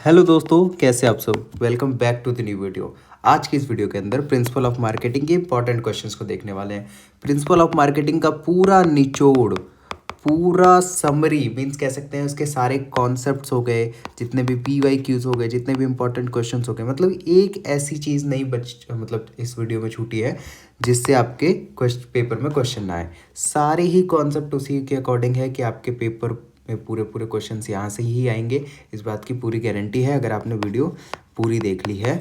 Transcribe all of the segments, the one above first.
Hello दोस्तों, कैसे आप सब। Welcome back to the new video. आज की इस वीडियो के अंदर प्रिंसिपल ऑफ मार्केटिंग के इंपॉर्टेंट क्वेश्चंस को देखने वाले हैं। प्रिंसिपल ऑफ मार्केटिंग का पूरा निचोड़, पूरा समरी मीन्स कह सकते हैं, उसके सारे कॉन्सेप्ट्स हो गए, जितने भी PYQs हो गए, जितने भी इंपॉर्टेंट क्वेश्चंस हो गए, मतलब एक ऐसी चीज़ नहीं मतलब इस वीडियो में छूटी है जिससे आपके पेपर में क्वेश्चन ना आए। सारे ही कॉन्सेप्ट उसी के अकॉर्डिंग है कि आपके पेपर में पूरे पूरे क्वेश्चंस यहाँ से ही आएंगे। इस बात की पूरी गारंटी है अगर आपने वीडियो पूरी देख ली है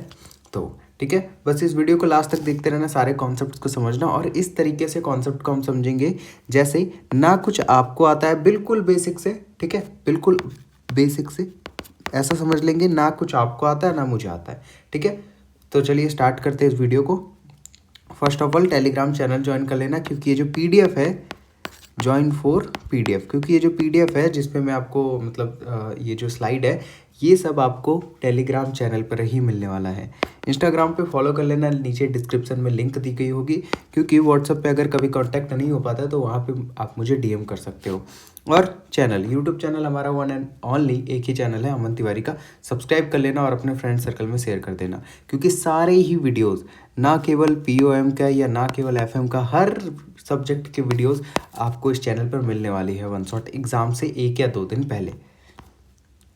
तो। ठीक है, बस इस वीडियो को लास्ट तक देखते रहना, सारे कॉन्सेप्ट्स को समझना। और इस तरीके से कॉन्सेप्ट को हम समझेंगे जैसे ना कुछ आपको आता है, बिल्कुल बेसिक से। ठीक है, बिल्कुल बेसिक से ऐसा समझ लेंगे, ना कुछ आपको आता है ना मुझे आता है। ठीक है, तो चलिए स्टार्ट करते हैं इस वीडियो को। First of all Telegram channel join कर लेना, क्योंकि ये जो PDF है, ज्वाइन फॉर PDF, क्योंकि ये जो PDF है जिसपे मैं आपको मतलब ये जो स्लाइड है ये सब आपको टेलीग्राम चैनल पर ही मिलने वाला है। इंस्टाग्राम पे फॉलो कर लेना, नीचे डिस्क्रिप्शन में लिंक दी गई होगी, क्योंकि व्हाट्सएप पे अगर कभी कांटेक्ट नहीं हो पाता तो वहाँ पे आप मुझे DM कर सकते हो। और चैनल, यूट्यूब चैनल हमारा वन एंड ओनली एक ही चैनल है, अमन तिवारी का। सब्सक्राइब कर लेना और अपने फ्रेंड सर्कल में शेयर कर देना, क्योंकि सारे ही वीडियोज़, ना केवल POM का या ना केवल FM का, हर सब्जेक्ट के वीडियोस आपको इस चैनल पर मिलने वाली है वन शॉट एग्जाम से 1 या 2 दिन पहले।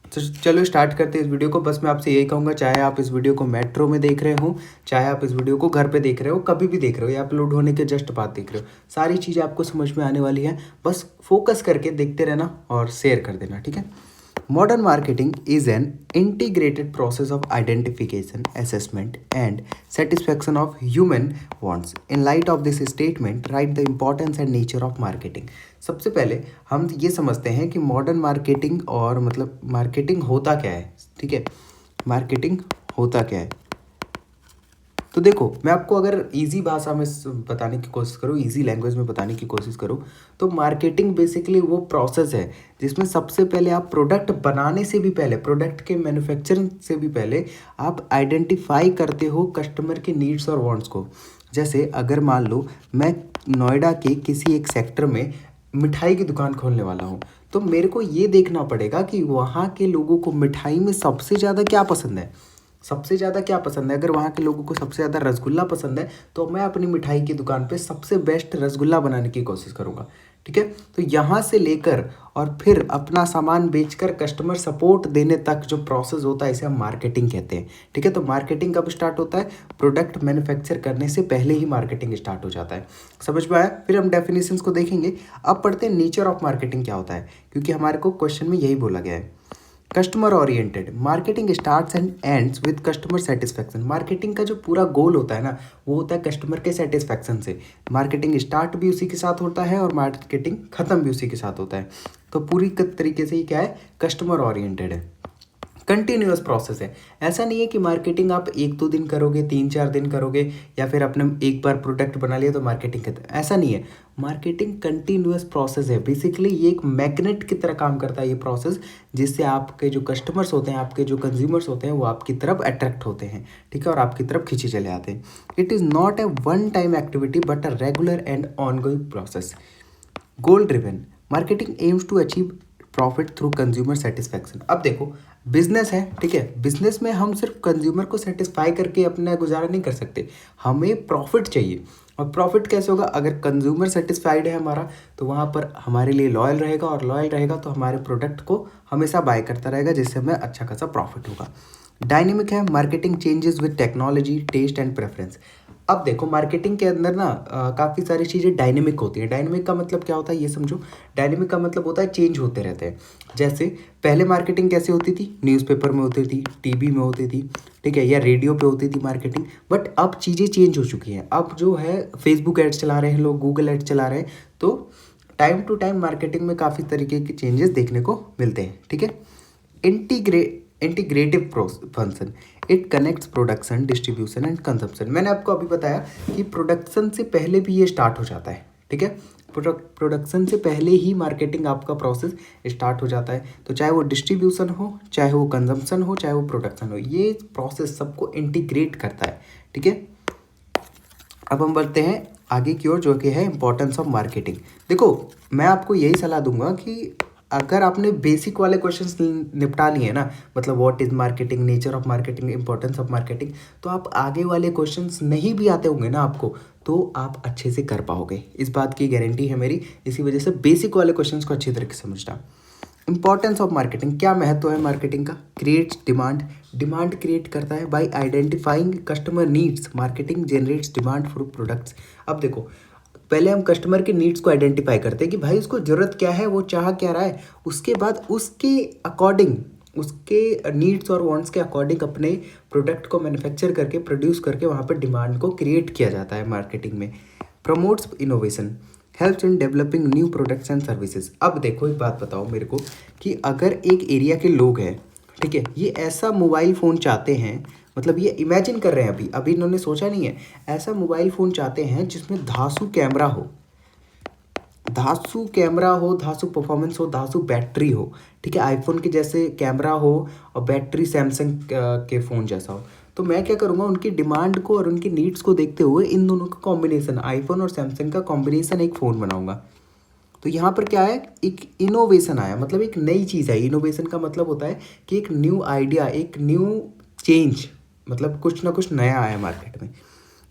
तो चलो स्टार्ट करते हैं इस वीडियो को। बस मैं आपसे यही कहूँगा, चाहे आप इस वीडियो को मेट्रो में देख रहे हो, चाहे आप इस वीडियो को घर पे देख रहे हो, कभी भी देख रहे हो या अपलोड होने के जस्ट बाद देख रहे हो, सारी चीज़ें आपको समझ में आने वाली है। बस फोकस करके देखते रहना और शेयर कर देना। ठीक है, modern marketing is an integrated process of identification, assessment, and satisfaction of human wants. In light of this statement, write the importance and nature of marketing. सबसे पहले हम ये समझते हैं कि मॉडर्न मार्केटिंग और मतलब मार्केटिंग होता क्या है। ठीक है, मार्केटिंग होता क्या है। तो देखो, मैं आपको अगर इजी भाषा में बताने की कोशिश करूँ, इजी लैंग्वेज में बताने की कोशिश करूँ, तो मार्केटिंग बेसिकली वो प्रोसेस है जिसमें सबसे पहले आप प्रोडक्ट बनाने से भी पहले, प्रोडक्ट के मैन्युफैक्चरिंग से भी पहले आप आइडेंटिफाई करते हो कस्टमर के नीड्स और वांट्स को। जैसे अगर मान लो मैं नोएडा के किसी एक सेक्टर में मिठाई की दुकान खोलने वाला हूँ, तो मेरे को ये देखना पड़ेगा कि वहाँ के लोगों को मिठाई में सबसे ज़्यादा क्या पसंद है। सबसे ज़्यादा क्या पसंद है, अगर वहाँ के लोगों को सबसे ज़्यादा रसगुल्ला पसंद है, तो मैं अपनी मिठाई की दुकान पे सबसे बेस्ट रसगुल्ला बनाने की कोशिश करूँगा। ठीक है, तो यहाँ से लेकर और फिर अपना सामान बेचकर कस्टमर सपोर्ट देने तक जो प्रोसेस होता है, इसे हम मार्केटिंग कहते हैं। ठीक है, तो मार्केटिंग कब स्टार्ट होता है, प्रोडक्ट मैन्युफैक्चर करने से पहले ही मार्केटिंग स्टार्ट हो जाता है। समझ में आया। फिर हम डेफिनेशंस को देखेंगे। अब पढ़ते हैं नेचर ऑफ मार्केटिंग क्या होता है, क्योंकि हमारे को क्वेश्चन में यही बोला गया है। Customer oriented marketing starts and ends with customer satisfaction. Marketing का जो पूरा गोल होता है ना, वो होता है कस्टमर के सेटिस्फैक्शन से। मार्केटिंग स्टार्ट भी उसी के साथ होता है और मार्केटिंग खत्म भी उसी के साथ होता है। तो पूरी तरीके से ये क्या है, कस्टमर ओरिएंटेड है, कंटिन्यूअस प्रोसेस है। ऐसा नहीं है कि मार्केटिंग आप 1-2 दिन करोगे, 3-4 दिन करोगे, या फिर आपने एक बार प्रोडक्ट बना लिया तो मार्केटिंग खत्म, ऐसा नहीं है। मार्केटिंग कंटिन्यूअस प्रोसेस है। बेसिकली ये एक मैग्नेट की तरह काम करता है ये प्रोसेस, जिससे आपके जो कस्टमर्स होते हैं, आपके जो कंज्यूमर्स होते हैं, वो आपकी तरफ अट्रैक्ट होते हैं। ठीक है, और आपकी तरफ खींचे चले आते हैं। It is not a one time activity but a regular and ongoing process. Goal driven marketing aims to achieve profit through consumer satisfaction. अब देखो, बिजनेस है, ठीक है, बिजनेस में हम सिर्फ कंज्यूमर को सेटिस्फाई करके अपना गुजारा नहीं कर सकते, हमें प्रॉफिट चाहिए। और प्रॉफिट कैसे होगा, अगर कंज्यूमर सेटिस्फाइड है हमारा, तो वहाँ पर हमारे लिए लॉयल रहेगा, और लॉयल रहेगा तो हमारे प्रोडक्ट को हमेशा बाय करता रहेगा, जिससे हमें अच्छा खासा प्रॉफिट होगा। डायनेमिक है marketing changes with technology, taste and preference. अब देखो, मार्केटिंग के अंदर ना काफ़ी सारी चीज़ें डायनेमिक होती हैं। डायनेमिक का मतलब क्या होता है ये समझो। डायनेमिक का मतलब होता है चेंज होते रहते हैं। जैसे पहले मार्केटिंग कैसे होती थी, न्यूज़पेपर में होती थी, टीवी में होती थी, ठीक है, या रेडियो पे होती थी मार्केटिंग। बट अब चीज़ें चेंज हो चुकी हैं। अब जो है फेसबुक एड्स चला रहे हैं लोग, गूगल एड्स चला रहे हैं, तो टाइम टू टाइम मार्केटिंग में काफ़ी तरीके के चेंजेस देखने को मिलते हैं। ठीक है, integrative function, it connects production, distribution and consumption. मैंने आपको अभी बताया कि प्रोडक्शन से पहले भी ये स्टार्ट हो जाता है। ठीक है, प्रोडक्शन से पहले ही मार्केटिंग आपका प्रोसेस स्टार्ट हो जाता है। तो चाहे वो डिस्ट्रीब्यूशन हो, चाहे वो कंजम्पशन हो, चाहे वो प्रोडक्शन हो, ये प्रोसेस सबको इंटीग्रेट करता है। ठीक है, अब हम बढ़ते हैं आगे की ओर, जो कि है इंपॉर्टेंस ऑफ मार्केटिंग। देखो, मैं आपको यही सलाह दूंगा कि अगर आपने बेसिक वाले क्वेश्चंस निपटा लिए ना, मतलब what is marketing, nature of marketing, importance of marketing, तो आप आगे वाले क्वेश्चंस नहीं भी आते होंगे ना आपको, तो आप अच्छे से कर पाओगे, इस बात की गारंटी है मेरी। इसी वजह से बेसिक वाले क्वेश्चंस को अच्छी तरीके से समझना। इंपॉर्टेंस ऑफ मार्केटिंग, क्या महत्व है मार्केटिंग का? क्रिएट्स डिमांड, डिमांड क्रिएट करता है bye identifying customer needs, marketing generates demand for products. अब देखो, पहले हम कस्टमर के नीड्स को आइडेंटिफाई करते हैं कि भाई उसको ज़रूरत क्या है, वो चाह क्या रहा है, उसके बाद उसके अकॉर्डिंग, उसके नीड्स और वांट्स के अकॉर्डिंग अपने प्रोडक्ट को मैन्युफैक्चर करके, प्रोड्यूस करके वहाँ पर डिमांड को क्रिएट किया जाता है मार्केटिंग में। Promotes innovation, helps in developing new products and services. अब देखो एक बात बताओ मेरे को कि अगर एक एरिया के लोग हैं, ठीक है, ये ऐसा मोबाइल फ़ोन चाहते हैं, मतलब ये इमेजिन कर रहे हैं, अभी अभी इन्होंने सोचा नहीं है, ऐसा मोबाइल फ़ोन चाहते हैं जिसमें धांसू कैमरा हो, धांसू कैमरा हो, धांसू परफॉर्मेंस हो, धांसू बैटरी हो, ठीक है, आईफोन के जैसे कैमरा हो और बैटरी सैमसंग के फ़ोन जैसा हो। तो मैं क्या करूँगा, उनकी डिमांड को और उनकी नीड्स को देखते हुए इन दोनों का कॉम्बिनेशन, आईफोन और सैमसंग का कॉम्बिनेशन एक फ़ोन बनाऊँगा। तो यहाँ पर क्या है, एक इनोवेशन आया, मतलब एक नई चीज़ है। इनोवेशन का मतलब होता है कि एक न्यू आइडिया, एक न्यू चेंज, मतलब कुछ ना कुछ नया आया मार्केट में।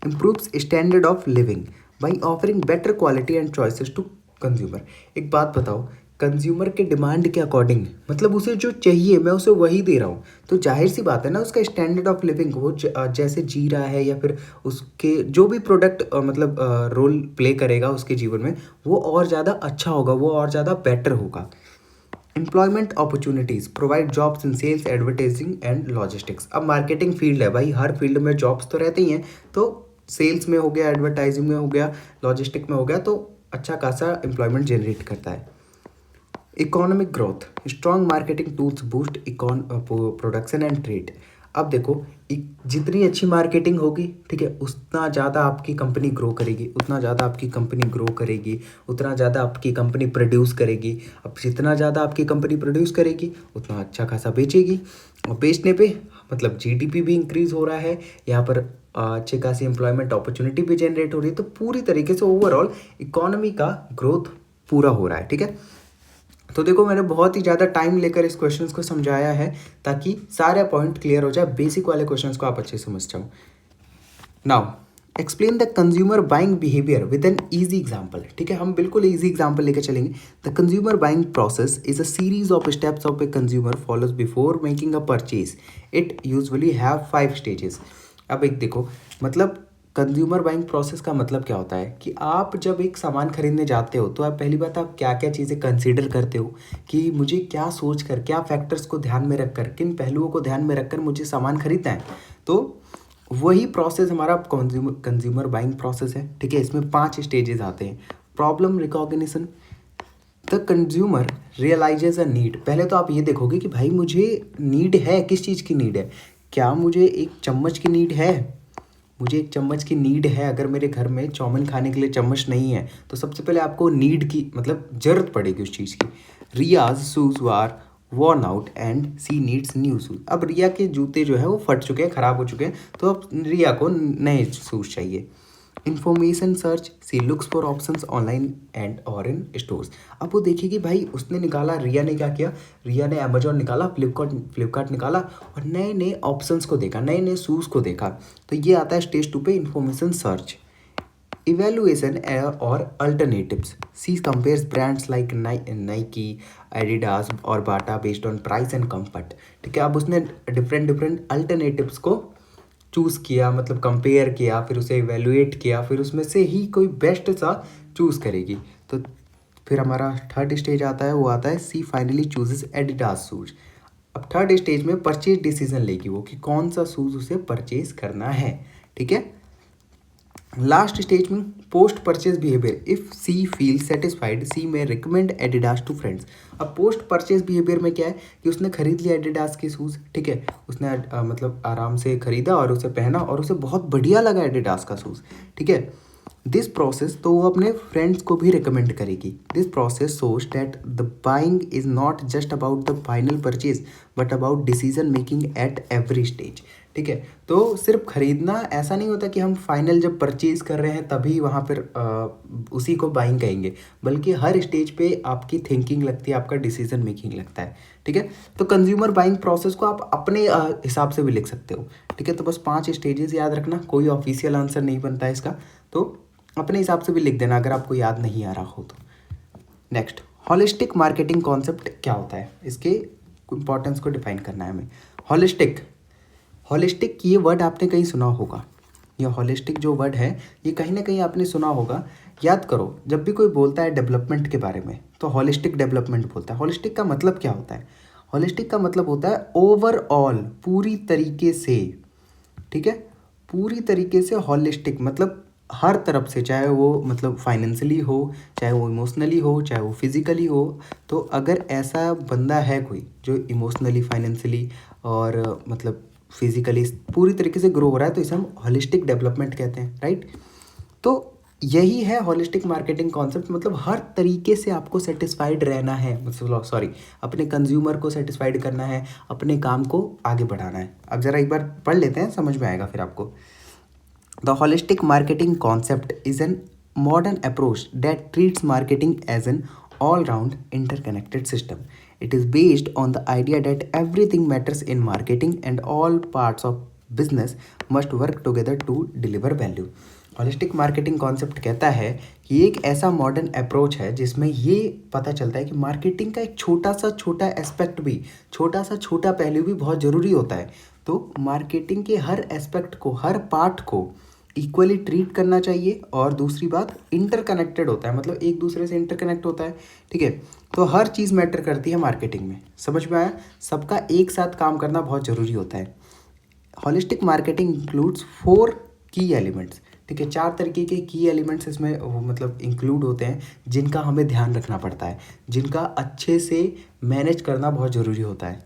Improves standard of living by offering better quality and choices to consumer. एक बात बताओ, कंज्यूमर के डिमांड के अकॉर्डिंग, मतलब उसे जो चाहिए मैं उसे वही दे रहा हूँ, तो जाहिर सी बात है ना, उसका स्टैंडर्ड ऑफ लिविंग, वो जैसे जी रहा है या फिर उसके जो भी प्रोडक्ट मतलब रोल प्ले करेगा उसके जीवन में, वो और ज़्यादा अच्छा होगा, वो और ज़्यादा बेटर होगा। Employment opportunities provide jobs in sales, advertising and logistics. अब मार्केटिंग फील्ड है भाई, हर फील्ड में जॉब्स तो रहते ही हैं, तो सेल्स में हो गया, एडवर्टाइजिंग में हो गया, लॉजिस्टिक में हो गया, तो अच्छा खासा एम्प्लॉयमेंट जनरेट करता है। Economic growth, strong marketing tools boost production and trade. अब देखो, जितनी अच्छी मार्केटिंग होगी, ठीक है, उतना ज़्यादा आपकी कंपनी ग्रो करेगी, उतना ज़्यादा आपकी कंपनी ग्रो करेगी, उतना ज़्यादा आपकी कंपनी प्रोड्यूस करेगी। अब जितना ज़्यादा आपकी कंपनी प्रोड्यूस करेगी उतना अच्छा खासा बेचेगी, और बेचने पे मतलब जीडीपी भी इंक्रीज़ हो रहा है, यहाँ पर अच्छी खासी एम्प्लॉयमेंट अपॉर्चुनिटी भी जनरेट हो रही है, तो पूरी तरीके से ओवरऑल इकोनॉमी का ग्रोथ पूरा हो रहा है, ठीक है। तो देखो, मैंने बहुत ही ज़्यादा टाइम लेकर इस क्वेश्चंस को समझाया है ताकि सारे पॉइंट क्लियर हो जाए, बेसिक वाले क्वेश्चंस को आप अच्छे से समझ जाओ। Now explain the consumer buying behaviour with an easy example. ठीक है, हम बिल्कुल ईजी एग्जाम्पल लेकर चलेंगे। The consumer buying process is a series of steps of a consumer follows before making a purchase. It usually have 5 stages. अब एक देखो, मतलब कंज्यूमर बाइंग प्रोसेस का मतलब क्या होता है कि आप जब एक सामान खरीदने जाते हो तो आप पहली बात, आप क्या क्या चीज़ें कंसीडर करते हो कि मुझे क्या सोच कर, क्या फैक्टर्स को ध्यान में रखकर, किन पहलुओं को ध्यान में रखकर मुझे सामान खरीदना है। तो वही प्रोसेस हमारा कंज्यूमर बाइंग प्रोसेस है, ठीक है। इसमें 5 स्टेजेस आते हैं। Problem recognition, the consumer realises a need. पहले तो आप ये देखोगे कि भाई मुझे नीड है, किस चीज़ की नीड है। क्या मुझे एक चम्मच की नीड है? मुझे एक चम्मच की नीड है। अगर मेरे घर में चाउमीन खाने के लिए चम्मच नहीं है तो सबसे पहले आपको नीड की मतलब ज़रूरत पड़ेगी उस चीज़ की। Riya's shoes are worn out and she needs new shoes. अब रिया के जूते जो है वो फट चुके हैं, ख़राब हो चुके हैं, तो अब रिया को नए शूज़ चाहिए। Information search, she looks for options online and और इन स्टोर्स। अब वो देखिए भाई उसने निकाला, रिया ने क्या किया, रिया ने अमेजोन निकाला, फ्लिपकार्ट निकाला और नए नए ऑप्शंस को देखा, नए नए शूज़ को देखा। तो ये आता है स्टेज 2 पे, इन्फॉर्मेशन सर्च। इवेल्युएशन और alternatives, she compares brands like Nike, Adidas और Bata based on price and comfort. ठीक है, अब उसने डिफरेंट अल्टरनेटिव्स को चूज़ किया, मतलब कंपेयर किया, फिर उसे इवेलुएट किया, फिर उसमें से ही कोई बेस्ट सा चूज़ करेगी। तो फिर हमारा थर्ड स्टेज आता है, वो आता है सी फाइनली चूजेस एडिडास शूज। अब थर्ड स्टेज में परचेज डिसीजन लेगी वो कि कौन सा शूज़ उसे परचेज करना है, ठीक है। लास्ट स्टेज में post purchase behaviour, if she feel satisfied she में रिकमेंड एडिडास टू फ्रेंड्स। अब पोस्ट परचेज बिहेवियर में क्या है कि उसने खरीद लिया एडिडास के शूज़, ठीक है, उसने मतलब आराम से खरीदा और उसे पहना और उसे बहुत बढ़िया लगा एडिडास का शूज़, ठीक है। दिस प्रोसेस, तो वो अपने फ्रेंड्स को भी रिकमेंड करेगी। This process shows that the buying is not just about the final purchase but about decision making at every stage. ठीक है। तो सिर्फ खरीदना ऐसा नहीं होता कि हम फाइनल जब परचेज कर रहे हैं तभी वहाँ पर उसी को बाइंग कहेंगे, बल्कि हर स्टेज पे आपकी थिंकिंग लगती है, आपका डिसीजन मेकिंग लगता है। ठीक है। तो कंज्यूमर बाइंग प्रोसेस को आप अपने हिसाब से भी लिख सकते हो। ठीक है। तो बस 5 स्टेजेस याद रखना, कोई ऑफिशियल आंसर नहीं बनता है इसका, तो अपने हिसाब से भी लिख देना अगर आपको याद नहीं आ रहा हो तो। नेक्स्ट, हॉलिस्टिक मार्केटिंग कॉन्सेप्ट क्या होता है, इसके इंपॉर्टेंस को डिफाइन करना है हमें। हॉलिस्टिक, हॉलिस्टिक ये वर्ड आपने कहीं सुना होगा, ये हॉलिस्टिक जो वर्ड है ये कहीं ना कहीं आपने सुना होगा। याद करो, जब भी कोई बोलता है डेवलपमेंट के बारे में तो हॉलिस्टिक डेवलपमेंट बोलता है। हॉलिस्टिक का मतलब क्या होता है? हॉलिस्टिक का मतलब होता है ओवरऑल, पूरी तरीके से। ठीक है। पूरी तरीके से हॉलिस्टिक मतलब हर तरफ से, चाहे वो मतलब फाइनेंशियली हो, चाहे वो इमोशनली हो, चाहे वो फिजिकली हो। तो अगर ऐसा बंदा है कोई जो इमोशनली, फाइनेंशियली और मतलब फिजिकली पूरी तरीके से ग्रो हो रहा है, तो इसे हम हॉलिस्टिक डेवलपमेंट कहते हैं, राइट। तो यही है हॉलिस्टिक मार्केटिंग कॉन्सेप्ट, मतलब हर तरीके से आपको सेटिस्फाइड रहना है, मतलब सॉरी, अपने कंज्यूमर को सेटिस्फाइड करना है, अपने काम को आगे बढ़ाना है। अब ज़रा एक बार पढ़ लेते हैं, समझ में आएगा फिर आपको। The holistic marketing concept is an modern approach that treats marketing as an all-round interconnected system. It is based on the idea that everything matters in marketing and all parts of business must work together to deliver value. Holistic marketing concept कहता है कि एक ऐसा modern approach है जिसमें ये पता चलता है कि मार्केटिंग का एक छोटा सा छोटा एस्पेक्ट भी, छोटा सा छोटा पहलू भी बहुत ज़रूरी होता है। तो मार्केटिंग के हर एस्पेक्ट को, हर पार्ट को इक्वली ट्रीट करना चाहिए। और दूसरी बात, इंटरकनेक्टेड होता है, मतलब एक दूसरे से इंटरकनेक्ट होता है। ठीक है। तो हर चीज़ मैटर करती है मार्केटिंग में, समझ में आया? सबका एक साथ काम करना बहुत ज़रूरी होता है। हॉलिस्टिक मार्केटिंग इंक्लूड्स 4 की एलिमेंट्स। ठीक है। 4 तरीके के की एलिमेंट्स इसमें मतलब इंक्लूड होते हैं, जिनका हमें ध्यान रखना पड़ता है, जिनका अच्छे से मैनेज करना बहुत ज़रूरी होता है।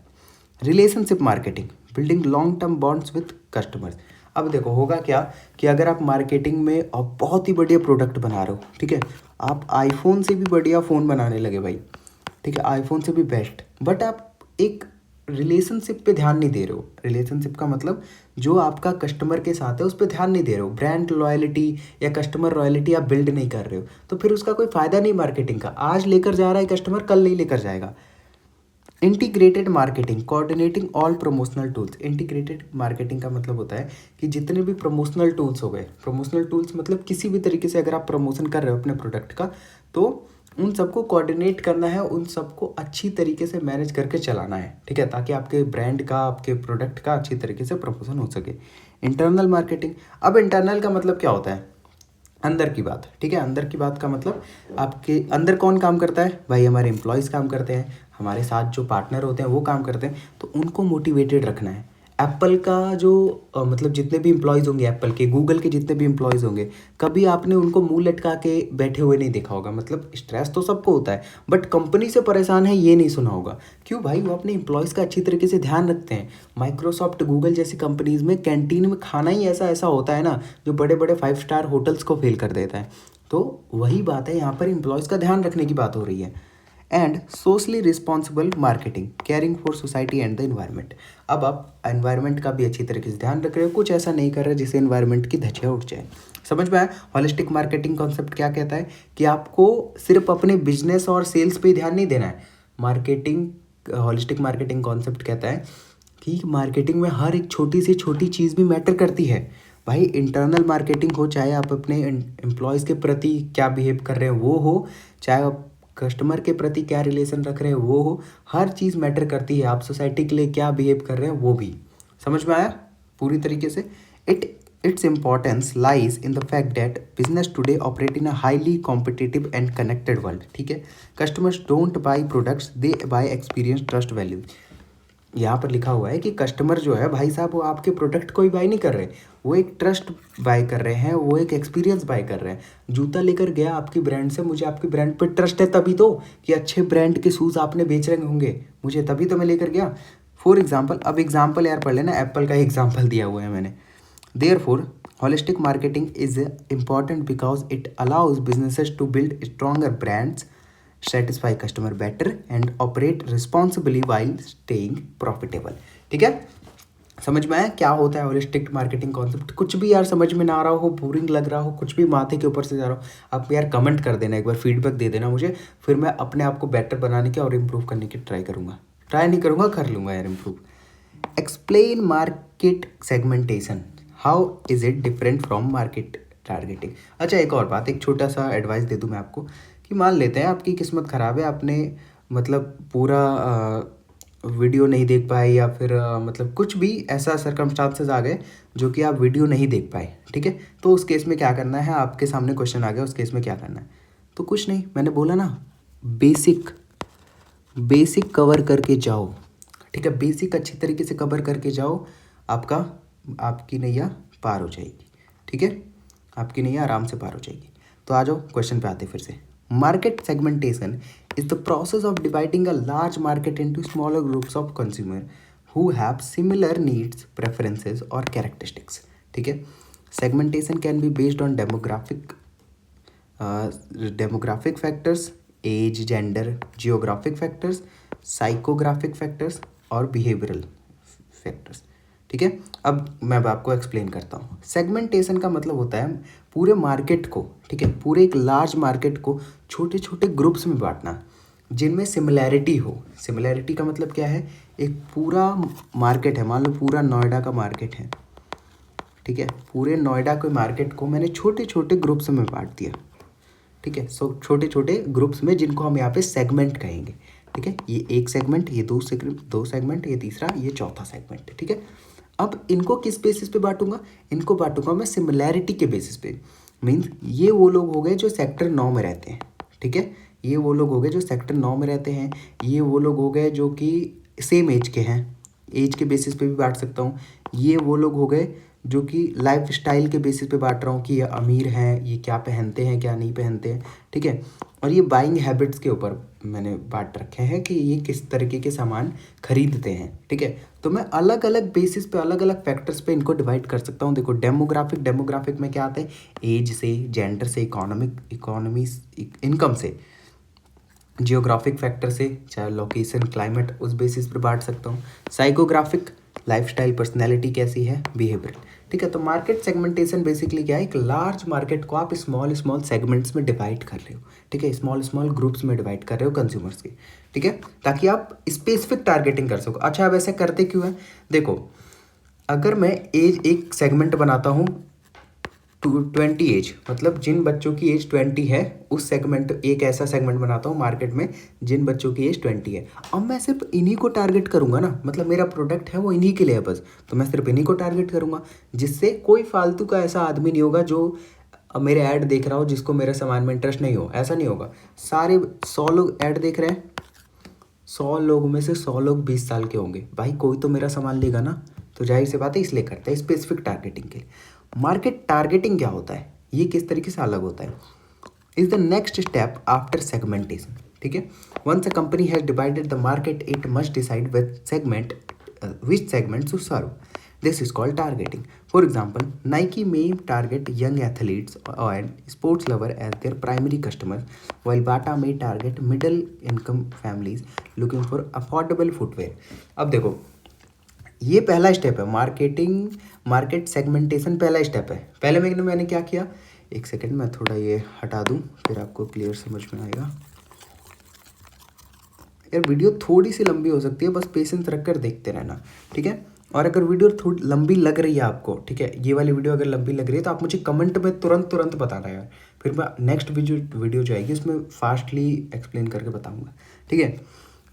Relationship marketing, building long term bonds with customers. अब देखो होगा क्या कि अगर आप मार्केटिंग में अब बहुत ही बढ़िया प्रोडक्ट बना रहे हो, ठीक है, आप आईफोन से भी बढ़िया फ़ोन बनाने लगे भाई, ठीक है, आईफोन से भी बेस्ट, बट आप एक रिलेशनशिप पे ध्यान नहीं दे रहे हो। रिलेशनशिप का मतलब जो आपका कस्टमर के साथ है उस पर ध्यान नहीं दे रहे हो, ब्रांड लॉयल्टी या कस्टमर लॉयल्टी आप बिल्ड नहीं कर रहे हो, तो फिर उसका कोई फ़ायदा नहीं मार्केटिंग का। आज लेकर जा रहा है कस्टमर, कल नहीं लेकर जाएगा। Integrated marketing, coordinating all promotional tools. Integrated marketing का मतलब होता है कि जितने भी प्रमोशनल टूल्स हो गए, प्रमोशनल टूल्स मतलब किसी भी तरीके से अगर आप प्रमोशन कर रहे हो अपने प्रोडक्ट का, तो उन सबको कोऑर्डिनेट करना है, उन सबको अच्छी तरीके से मैनेज करके चलाना है। ठीक है, ताकि आपके ब्रांड का, आपके प्रोडक्ट का अच्छी तरीके से प्रमोशन हो सके। इंटरनल मार्केटिंग, अब इंटरनल का मतलब क्या होता है? अंदर की बात। ठीक है, अंदर की बात का मतलब आपके अंदर कौन काम करता है भाई? हमारे एम्प्लॉयज़ काम करते हैं, हमारे साथ जो पार्टनर होते हैं वो काम करते हैं, तो उनको मोटिवेटेड रखना है। एप्पल का जो मतलब जितने भी एम्प्लॉयज़ होंगे, एप्पल के, गूगल के जितने भी एम्प्लॉयज़ होंगे, कभी आपने उनको मुंह लटका के बैठे हुए नहीं देखा होगा। मतलब स्ट्रेस तो सबको होता है, बट कंपनी से परेशान है ये नहीं सुना होगा। क्यों भाई? वो अपने एम्प्लॉयज़ का अच्छी तरीके से ध्यान रखते हैं। माइक्रोसॉफ्ट, गूगल जैसी कंपनीज़ में कैंटीन में खाना ही ऐसा ऐसा होता है ना, जो बड़े बड़े 5 स्टार होटल्स को फेल कर देता है। तो वही बात है, यहाँ पर एम्प्लॉयज़ का ध्यान रखने की बात हो रही है। And socially responsible marketing, caring for society and the environment. अब आप एनवायरनमेंट का भी अच्छी तरीके से ध्यान रख रहे हो, कुछ ऐसा नहीं कर रहे जिससे एनवायरनमेंट की धज्जियाँ उठ जाए। समझ में आया? हॉलिस्टिक मार्केटिंग कॉन्सेप्ट क्या कहता है कि आपको सिर्फ अपने बिजनेस और सेल्स पे ध्यान नहीं देना है। मार्केटिंग, हॉलिस्टिक मार्केटिंग कॉन्सेप्ट कहता है कि मार्केटिंग में हर एक छोटी से छोटी चीज़ भी मैटर करती है भाई। इंटरनल मार्केटिंग हो, चाहे आप अपने एम्प्लॉयज़ के प्रति क्या बिहेव कर रहे हैं वो हो, चाहे आप कस्टमर के प्रति क्या रिलेशन रख रहे हैं वो हो, हर चीज़ मैटर करती है। आप सोसाइटी के लिए क्या बिहेव कर रहे हैं वो भी। समझ में आया पूरी तरीके से? It's importance lies in the fact that business today operate in a highly competitive and connected world. ठीक है, customers don't buy products, they by experience, trust, value. यहाँ पर लिखा हुआ है कि कस्टमर जो है भाई साहब, वो आपके प्रोडक्ट को ही बाय नहीं कर रहे, वो एक ट्रस्ट बाय कर रहे हैं, वो एक एक्सपीरियंस बाय कर रहे हैं। जूता लेकर गया आपकी ब्रांड से, मुझे आपकी ब्रांड पर ट्रस्ट है तभी तो, कि अच्छे ब्रांड के शूज़ आपने बेच रहे होंगे मुझे, तभी तो मैं लेकर गया। फॉर एग्जाम्पल, अब एग्जाम्पल यार पढ़ लेना, एप्पल का एग्जाम्पल दिया हुआ है मैंने। Therefore holistic marketing is important because it allows businesses to build stronger brands, satisfy customer better and operate responsibly while staying profitable. ठीक है, समझ में आया क्या होता है होलिस्टिक मार्केटिंग कॉन्सेप्ट? कुछ भी यार समझ में ना आ रहा हो, बोरिंग लग रहा हो, कुछ भी माथे के ऊपर से जा रहा हो, आप यार कमेंट कर देना, एक बार फीडबैक दे देना मुझे, फिर मैं अपने आप को बेटर बनाने की और इम्प्रूव करने की ट्राई करूँगा। ट्राई नहीं करूँगा, कर लूँगा यार improve. Explain market segmentation, how is it different from market targeting. अच्छा एक और बात, एक छोटा सा एडवाइस दे दूँ मैं आपको कि मान लेते हैं आपकी किस्मत ख़राब है, आपने मतलब पूरा वीडियो नहीं देख पाए या फिर मतलब कुछ भी ऐसा सर्कमस्टांसेस आ गए जो कि आप वीडियो नहीं देख पाए, ठीक है। तो उस केस में क्या करना है, आपके सामने क्वेश्चन आ गया, उस केस में क्या करना है? तो कुछ नहीं, मैंने बोला ना, बेसिक बेसिक कवर करके जाओ, ठीक है। बेसिक अच्छी तरीके से कवर करके जाओ, आपकी नैया पार हो जाएगी, ठीक है। आपकी नैया आराम से पार हो जाएगी। तो आ जाओ क्वेश्चन पे आते फिर से। Market segmentation is the process of dividing a large market into smaller groups of consumer who have similar needs, preferences और कैरेक्टरिस्टिक्स, ठीक है। Segmentation can be based on demographic factors, age, gender, geographic factors, psychographic factors और behavioural factors, ठीक है। अब मैं आपको explain करता हूँ। सेगमेंटेशन का मतलब होता है पूरे मार्केट को, ठीक है, पूरे एक लार्ज मार्केट को छोटे छोटे ग्रुप्स में बांटना जिनमें सिमिलैरिटी हो। सिमिलैरिटी का मतलब क्या है, एक पूरा मार्केट है, मान लो पूरा नोएडा का मार्केट है, ठीक है। पूरे नोएडा के मार्केट को मैंने छोटे छोटे ग्रुप्स में बांट दिया, ठीक है। सो छोटे छोटे ग्रुप्स में, जिनको हम यहाँ पे सेगमेंट कहेंगे, ठीक है। ये एक सेगमेंट, ये दो सेगमेंट, ये तीसरा, ये चौथा सेगमेंट, ठीक है। अब इनको किस बेसिस पे बांटूंगा? इनको बांटूंगा मैं सिमिलैरिटी के बेसिस पे। मीन्स ये वो लोग हो गए जो सेक्टर 9 में रहते हैं, ठीक है। ये वो लोग हो गए जो सेक्टर 9 में रहते हैं। ये वो लोग हो गए जो कि सेम एज के हैं, एज के बेसिस पे भी बांट सकता हूँ। ये वो लोग हो गए जो कि लाइफ स्टाइल के बेसिस पे बांट रहा हूँ कि ये अमीर हैं, ये क्या पहनते हैं, क्या नहीं पहनते हैं, ठीक है। और ये बाइंग हैबिट्स के ऊपर मैंने बांट रखे हैं कि ये किस तरीके के सामान खरीदते हैं, ठीक है। तो मैं अलग अलग बेसिस पे, अलग अलग फैक्टर्स पे इनको डिवाइड कर सकता हूँ। देखो डेमोग्राफिक में क्या आता है, एज से, जेंडर से, इकोनॉमी, इनकम से, जियोग्राफिक फैक्टर से, चाहे लोकेशन, क्लाइमेट, उस बेसिस पर बांट सकता हूँ। साइकोग्राफिक, लाइफस्टाइल, पर्सनैलिटी कैसी है, बिहेवियर, ठीक है। तो मार्केट सेगमेंटेशन बेसिकली क्या है, एक लार्ज मार्केट को आप स्मॉल स्मॉल सेगमेंट्स में डिवाइड कर रहे हो, ठीक है। स्मॉल स्मॉल ग्रुप्स में डिवाइड कर रहे हो कंज्यूमर्स के, ठीक है, ताकि आप स्पेसिफिक टारगेटिंग कर सको। अच्छा अब ऐसे करते क्यों है? देखो, अगर मैं एज एक सेगमेंट बनाता हूँ 20 एज, मतलब जिन बच्चों की एज 20 है, उस सेगमेंट, एक ऐसा सेगमेंट बनाता हूँ मार्केट में जिन बच्चों की एज 20 है। अब मैं सिर्फ इन्हीं को टारगेट करूँगा ना, मतलब मेरा प्रोडक्ट है वो इन्हीं के लिए है बस, तो मैं सिर्फ इन्हीं को टारगेट करूँगा, जिससे कोई फालतू का ऐसा आदमी नहीं होगा जो मेरे ऐड देख रहा हो जिसको मेरे सामान में इंटरेस्ट नहीं हो। ऐसा नहीं होगा। सारे 100 लोग ऐड देख रहे हैं, 100 लोगों में से 100 लोग 20 साल के होंगे, भाई कोई तो मेरा सामान लेगा ना। तो जाहिर सी बात है, इसलिए करते हैं स्पेसिफिक टारगेटिंग के लिए। मार्केट टारगेटिंग क्या होता है, ये किस तरीके से अलग होता है? Is the next step after segmentation, ठीक है। Once a company has divided the market, it must decide which segment to serve. This is called targeting. For example, Nike may target young athletes and sports lovers as their primary customers, while Bata may target middle income families looking for affordable footwear. अब देखो, ये पहला step है, market segmentation पहला step है। पहले मैंने क्या किया, एक सेकंड मैं थोड़ा ये हटा दूं, फिर आपको क्लियर समझ में आएगा। यार वीडियो थोड़ी सी लंबी हो सकती है, बस पेशेंस रख कर देखते रहना, ठीक है। और अगर वीडियो थोड़ी लंबी लग रही है आपको, ठीक है, ये वाली वीडियो अगर लंबी लग रही है तो आप मुझे कमेंट में तुरंत बताना यार, फिर मैं नेक्स्ट वीडियो जो आएगी उसमें फास्टली एक्सप्लेन करके बताऊँगा, ठीक है।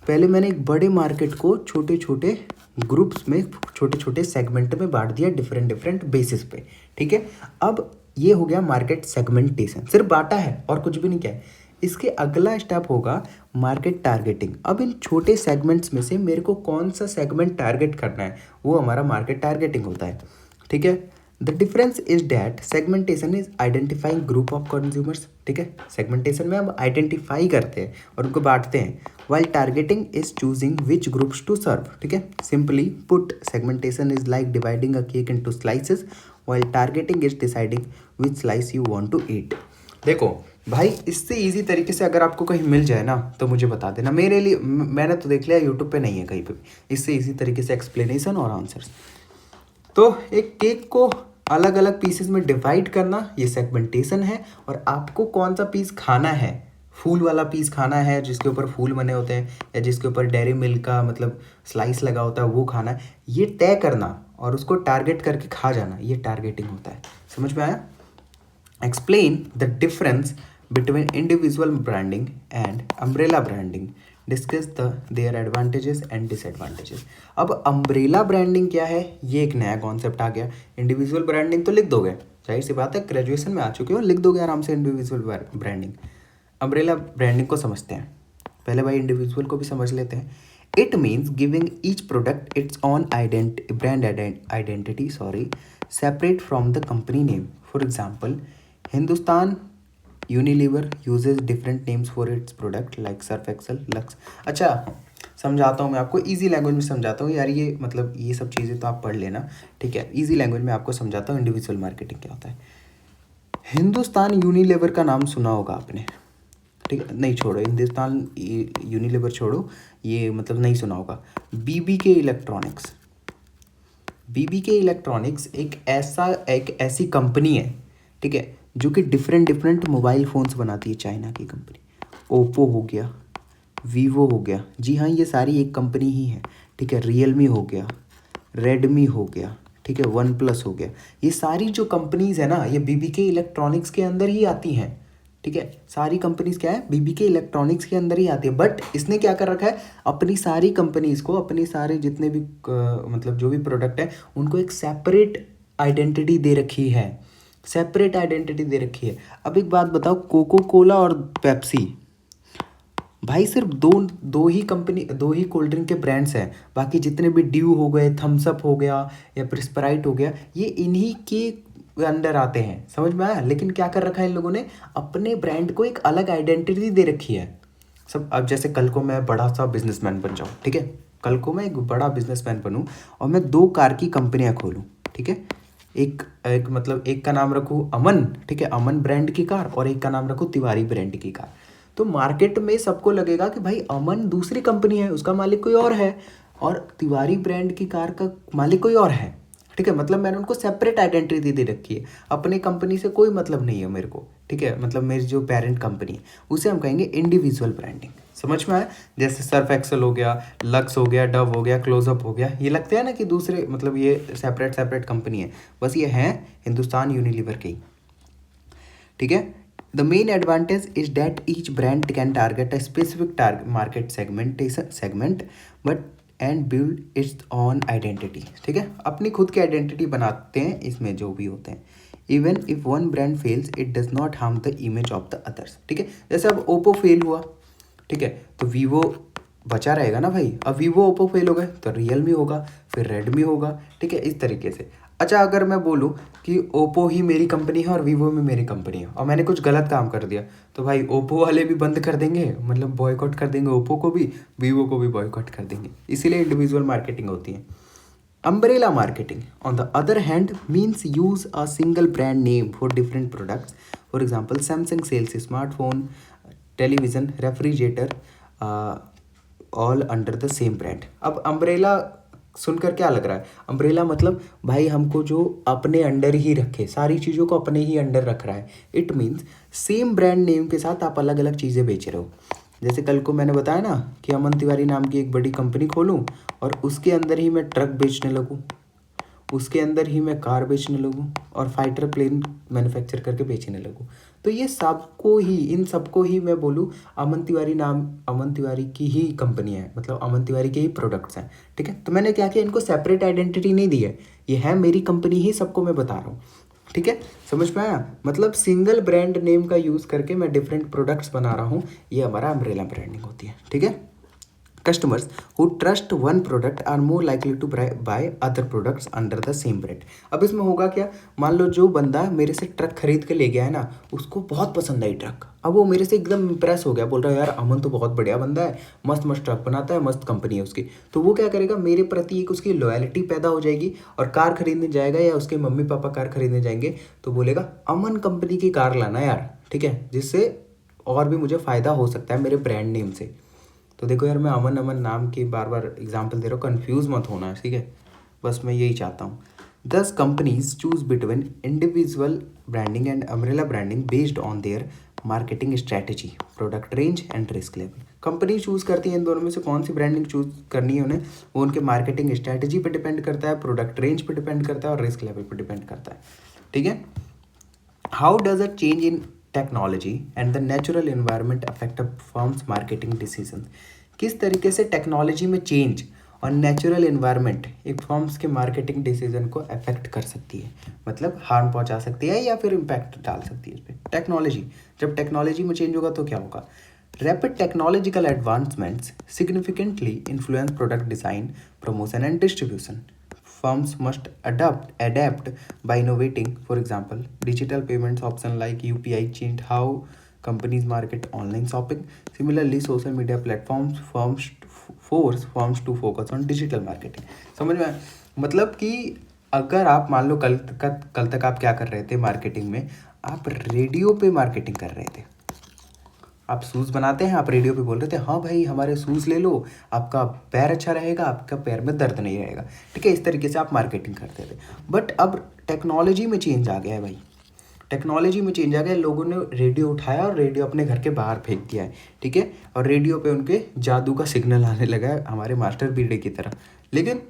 पहले मैंने एक बड़े मार्केट को छोटे छोटे ग्रुप्स में, छोटे छोटे सेगमेंट में बांट दिया, डिफरेंट बेसिस पे, ठीक है। अब ये हो गया मार्केट सेगमेंटेशन, सिर्फ बांटा है और कुछ भी नहीं किया है। इसके अगला स्टेप होगा मार्केट टारगेटिंग। अब इन छोटे सेगमेंट्स में से मेरे को कौन सा सेगमेंट टारगेट करना है, वो हमारा मार्केट टारगेटिंग होता है, ठीक है। The difference is that segmentation is identifying group of consumers, ठीक है। सेगमेंटेशन में हम आइडेंटिफाई करते हैं और उनको बांटते हैं, while targeting is choosing which groups to serve, ठीक है। Simply put, segmentation is like dividing a cake into slices, while targeting is deciding which slice you want to eat. देखो भाई, इससे इजी तरीके से अगर आपको कहीं मिल जाए ना तो मुझे बता देना, मेरे लिए मैंने तो देख लिया यूट्यूब पे नहीं है कहीं पे, इससे इजी तरीके से एक्सप्लेनेशन और आंसर्स। तो एक केक को अलग अलग पीसेस में डिवाइड करना ये सेगमेंटेशन है। और आपको कौन सा पीस खाना है, फूल वाला पीस खाना है जिसके ऊपर फूल बने होते हैं, या जिसके ऊपर डेयरी मिल्क का मतलब स्लाइस लगा होता है वो खाना है, ये तय करना और उसको टारगेट करके खा जाना, ये टारगेटिंग होता है। समझ में आया? Explain the difference between individual branding and umbrella branding, discuss their advantages and disadvantages. अब अम्ब्रेला ब्रांडिंग क्या है, ये एक नया कॉन्सेप्ट आ गया। इंडिविजुअल ब्रांडिंग तो लिख दोगे, जाहिर सी बात है, ग्रेजुएशन में आ चुके हो, लिख दोगे आराम से इंडिविजुअल ब्रांडिंग। अम्ब्रेला ब्रांडिंग को समझते हैं पहले भाई, इंडिविजुअल को भी समझ लेते हैं। It means giving each product its own brand identity separate from the company name. For example, Hindustan Unilever uses different names for its product like Surf Excel, Lux. अच्छा समझाता हूँ मैं आपको, इजी लैंग्वेज में समझाता हूँ यार, ये मतलब ये सब चीज़ें तो आप पढ़ लेना, ठीक है। इजी लैंग्वेज में आपको समझाता हूँ इंडिविजुअल मार्केटिंग क्या होता है। हिंदुस्तान यूनिलीवर का नाम सुना होगा आपने, ठीक है, नहीं छोड़ो, हिंदुस्तान यूनिलीवर छोड़ो, ये मतलब नहीं सुना होगा। बीबीके इलेक्ट्रॉनिक्स, बीबीके इलेक्ट्रॉनिक्स एक ऐसी कंपनी है, ठीक है, जो कि डिफरेंट मोबाइल फ़ोन्स बनाती है, चाइना की कंपनी। ओप्पो हो गया, वीवो हो गया, जी हाँ ये सारी एक कंपनी ही है, ठीक है। रियलमी हो गया, रेडमी हो गया, ठीक है, वन प्लस हो गया, ये सारी जो कंपनीज़ है ना, ये बीबीके इलेक्ट्रॉनिक्स के अंदर ही आती हैं, ठीक है। सारी कंपनीज क्या है, बीबीके इलेक्ट्रॉनिक्स के अंदर ही आती है। बट इसने क्या कर रखा है, अपनी सारी कंपनीज को, अपने सारे जितने भी मतलब जो भी प्रोडक्ट है उनको एक सेपरेट आइडेंटिटी दे रखी है, सेपरेट आइडेंटिटी दे रखी है। अब एक बात बताओ, कोको कोला और पेप्सी, भाई सिर्फ दो ही कंपनी, दो ही कोल्ड ड्रिंक के ब्रांड्स हैं, बाकी जितने भी ड्यू हो गए, थम्स अप हो गया या फिर स्प्राइट हो गया, ये इन्हीं के अंडर आते हैं। समझ में आया? लेकिन क्या कर रखा है इन लोगों ने, अपने ब्रांड को एक अलग आइडेंटिटी दे रखी है सब। अब जैसे कल को मैं बड़ा सा बिजनेसमैन बन जाऊँ, ठीक है, कल को मैं एक बड़ा बिजनेसमैन बनूँ और मैं 2 कार की कंपनियाँ खोलूँ, ठीक है। एक एक मतलब एक का नाम रखूँ अमन, ठीक है, अमन ब्रांड की कार, और एक का नाम रखूँ तिवारी ब्रांड की कार। तो मार्केट में सबको लगेगा कि भाई अमन दूसरी कंपनी है, उसका मालिक कोई और है, और तिवारी ब्रांड की कार का मालिक कोई और है, ठीक है। मतलब मैंने उनको सेपरेट आइडेंटिटी दे रखी है, अपनी कंपनी से कोई मतलब नहीं है मेरे को, ठीक है। मतलब मेरी जो पेरेंट कंपनी है उसे हम कहेंगे इंडिविजुअल ब्रांडिंग। समझ में आया? जैसे सर्फ एक्सेल हो गया, लक्स हो गया, डव हो गया, क्लोजअप हो गया, ये लगते हैं ना कि दूसरे, मतलब ये सेपरेट कंपनी है, बस ये हैं हिंदुस्तान यूनिलीवर की, ठीक है। The main advantage is that each brand can target a specific market segment but and build its on identity, ठीक है। अपनी खुद की आइडेंटिटी बनाते हैं इसमें जो भी होते हैं। Even if one brand fails it does not harm the image of the others, ठीक है। जैसे अब ओप्पो फेल हुआ, ठीक है, तो वीवो बचा रहेगा ना भाई। अब वीवो ओप्पो फेल हो गए तो रियलमी होगा, फिर रेडमी होगा, ठीक है, इस तरीके से। अच्छा अगर मैं बोलूँ कि ओप्पो ही मेरी कंपनी है और वीवो में मेरी कंपनी है, और मैंने कुछ गलत काम कर दिया, तो भाई ओप्पो वाले भी बंद कर देंगे, मतलब बॉयकॉट कर देंगे ओप्पो को भी, वीवो को भी बॉयकॉट कर देंगे। इसीलिए इंडिविजुअल मार्केटिंग होती है। Umbrella marketing, on the other hand, means use a single brand name for different products. For example, Samsung sells a smartphone, television, refrigerator, uh, all under the same brand. अब umbrella सुनकर क्या लग रहा है, umbrella मतलब भाई हमको जो अपने अंडर ही रखे, सारी चीज़ों को अपने ही अंडर रख रहा है। It means same brand name के साथ आप अलग अलग चीज़ें बेच रहे हो। जैसे कल को मैंने बताया ना कि अमन तिवारी नाम की एक बड़ी कंपनी खोलूं और उसके अंदर ही मैं ट्रक बेचने लगूं, उसके अंदर ही मैं कार बेचने लगूं और फाइटर प्लेन मैन्युफैक्चर करके बेचने लगूं, तो ये सबको ही, इन सबको ही मैं बोलूँ अमन तिवारी की ही कंपनी है, मतलब अमन तिवारी के ही प्रोडक्ट्स हैं, ठीक है। तो मैंने क्या किया, इनको सेपरेट आइडेंटिटी नहीं दी है, ये है मेरी कंपनी ही, सबको मैं बता रहा हूँ, ठीक है। समझ में आया? मतलब सिंगल ब्रांड नेम का यूज़ करके मैं डिफरेंट प्रोडक्ट्स बना रहा हूँ, ये हमारा अम्ब्रेला ब्रांडिंग होती है, ठीक है। Customers who trust one product are more likely to buy other products under the same brand. अब इसमें होगा क्या, मान लो जो बंदा मेरे से ट्रक खरीद के ले गया है ना, उसको बहुत पसंद आई ट्रक, अब वो मेरे से एकदम इम्प्रेस हो गया, बोल रहा है यार अमन तो बहुत बढ़िया बंदा है, मस्त मस्त ट्रक बनाता है, मस्त कंपनी है उसकी। तो वो क्या करेगा, मेरे प्रति एक उसकी लॉयल्टी पैदा हो जाएगी, और कार खरीदने जाएगा या उसके मम्मी पापा कार खरीदने जाएंगे तो बोलेगा अमन कंपनी की कार लाना यार, ठीक है, जिससे और भी मुझे फ़ायदा हो सकता है मेरे ब्रांड नेम से। तो देखो यार, मैं अमन अमन नाम की बार बार एग्जांपल दे रहा हूँ, कंफ्यूज मत होना, ठीक है, बस मैं यही चाहता हूँ। Thus, companies choose between individual branding and umbrella branding based on their marketing strategy, product range and risk level. Company choose करती है इन दोनों में से कौन सी ब्रांडिंग चूज करनी है उन्हें, वो उनके मार्केटिंग स्ट्रेटजी पे डिपेंड करता है, प्रोडक्ट रेंज पे डिपेंड करता है और रिस्क लेवल पे डिपेंड करता है. ठीक है. How does a change in technology and the natural environment affect a firms marketing decision. किस तरीके से टेक्नोलॉजी में चेंज और नेचुरल एनवायरनमेंट एक फर्म्स के मार्केटिंग डिसीजन को अफेक्ट कर सकती है, मतलब हार्म पहुंचा सकती है या फिर इम्पैक्ट डाल सकती है उस पर टेक्नोलॉजी. जब टेक्नोलॉजी में चेंज होगा तो क्या होगा. Rapid technological advancements significantly influence product design, promotion and distribution. Firms must adapt by innovating. For example, digital payments option like UPI changed how companies market online shopping. Similarly, social media platforms force firms to focus on digital marketing. समझ में मतलब कि अगर आप मान लो कल तक आप क्या कर रहे थे मार्केटिंग में, आप रेडियो पे मार्केटिंग कर रहे थे. आप शूज़ बनाते हैं, आप रेडियो पे बोल रहे थे हाँ भाई हमारे शूज़ ले लो, आपका पैर अच्छा रहेगा, आपका पैर में दर्द नहीं रहेगा. ठीक है, इस तरीके से आप मार्केटिंग करते थे. बट अब टेक्नोलॉजी में चेंज आ गया है भाई. टेक्नोलॉजी में चेंज आ गया, लोगों ने रेडियो उठाया और रेडियो अपने घर के बाहर फेंक दिया है. ठीक है, और रेडियो पे उनके जादू का सिग्नल आने लगा है हमारे मास्टर बीड़े की तरह. लेकिन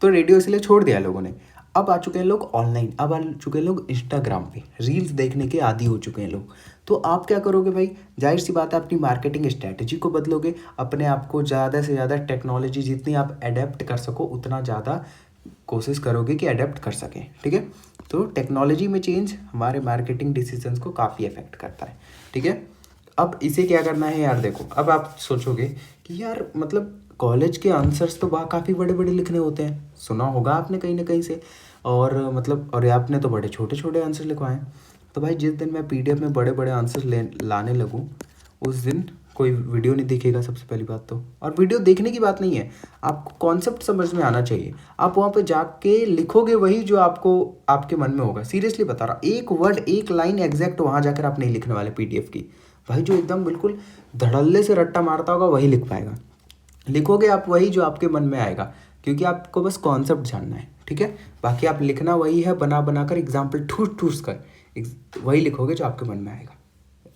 तो रेडियो इसलिए छोड़ दिया लोगों ने. अब आ चुके हैं लोग ऑनलाइन, अब आ चुके हैं लोग इंस्टाग्राम पे रील्स देखने के आदी हो चुके हैं लोग. तो आप क्या करोगे भाई, जाहिर सी बात है अपनी मार्केटिंग स्ट्रैटेजी को बदलोगे, अपने आप को ज़्यादा से ज़्यादा टेक्नोलॉजी जितनी आप अडेप्ट कर सको उतना ज़्यादा कोशिश करोगे कि अडेप्ट कर सकें. ठीक है, तो टेक्नोलॉजी में चेंज हमारे मार्केटिंग डिसीजंस को काफ़ी अफेक्ट करता है. ठीक है, अब इसे क्या करना है यार. देखो अब आप सोचोगे कि यार मतलब कॉलेज के आंसर्स तो काफ़ी बड़े बड़े लिखने होते हैं, सुना होगा आपने कहीं ना कहीं से, और मतलब और आपने तो बड़े छोटे छोटे आंसर लिखवाए. तो भाई जिस दिन मैं पीडीएफ में बड़े बड़े आंसर लाने लगूँ उस दिन कोई वीडियो नहीं दिखेगा सबसे पहली बात तो. और वीडियो देखने की बात नहीं है, आपको कॉन्सेप्ट समझ में आना चाहिए. आप वहाँ पे जाके लिखोगे वही जो आपको आपके मन में होगा. सीरियसली बता रहा, एक वर्ड एक लाइन एग्जैक्ट वहाँ जाकर आप नहीं लिखने वाले पीडीएफ की. भाई जो एकदम बिल्कुल धड़ल्ले से रट्टा मारता होगा वही लिख पाएगा. लिखोगे आप वही जो आपके मन में आएगा, क्योंकि आपको बस कॉन्सेप्ट जानना है. ठीक है, बाकी आप लिखना वही है, बना बना कर एग्जाम्पल ठूस ठूस कर वही लिखोगे जो आपके मन में आएगा.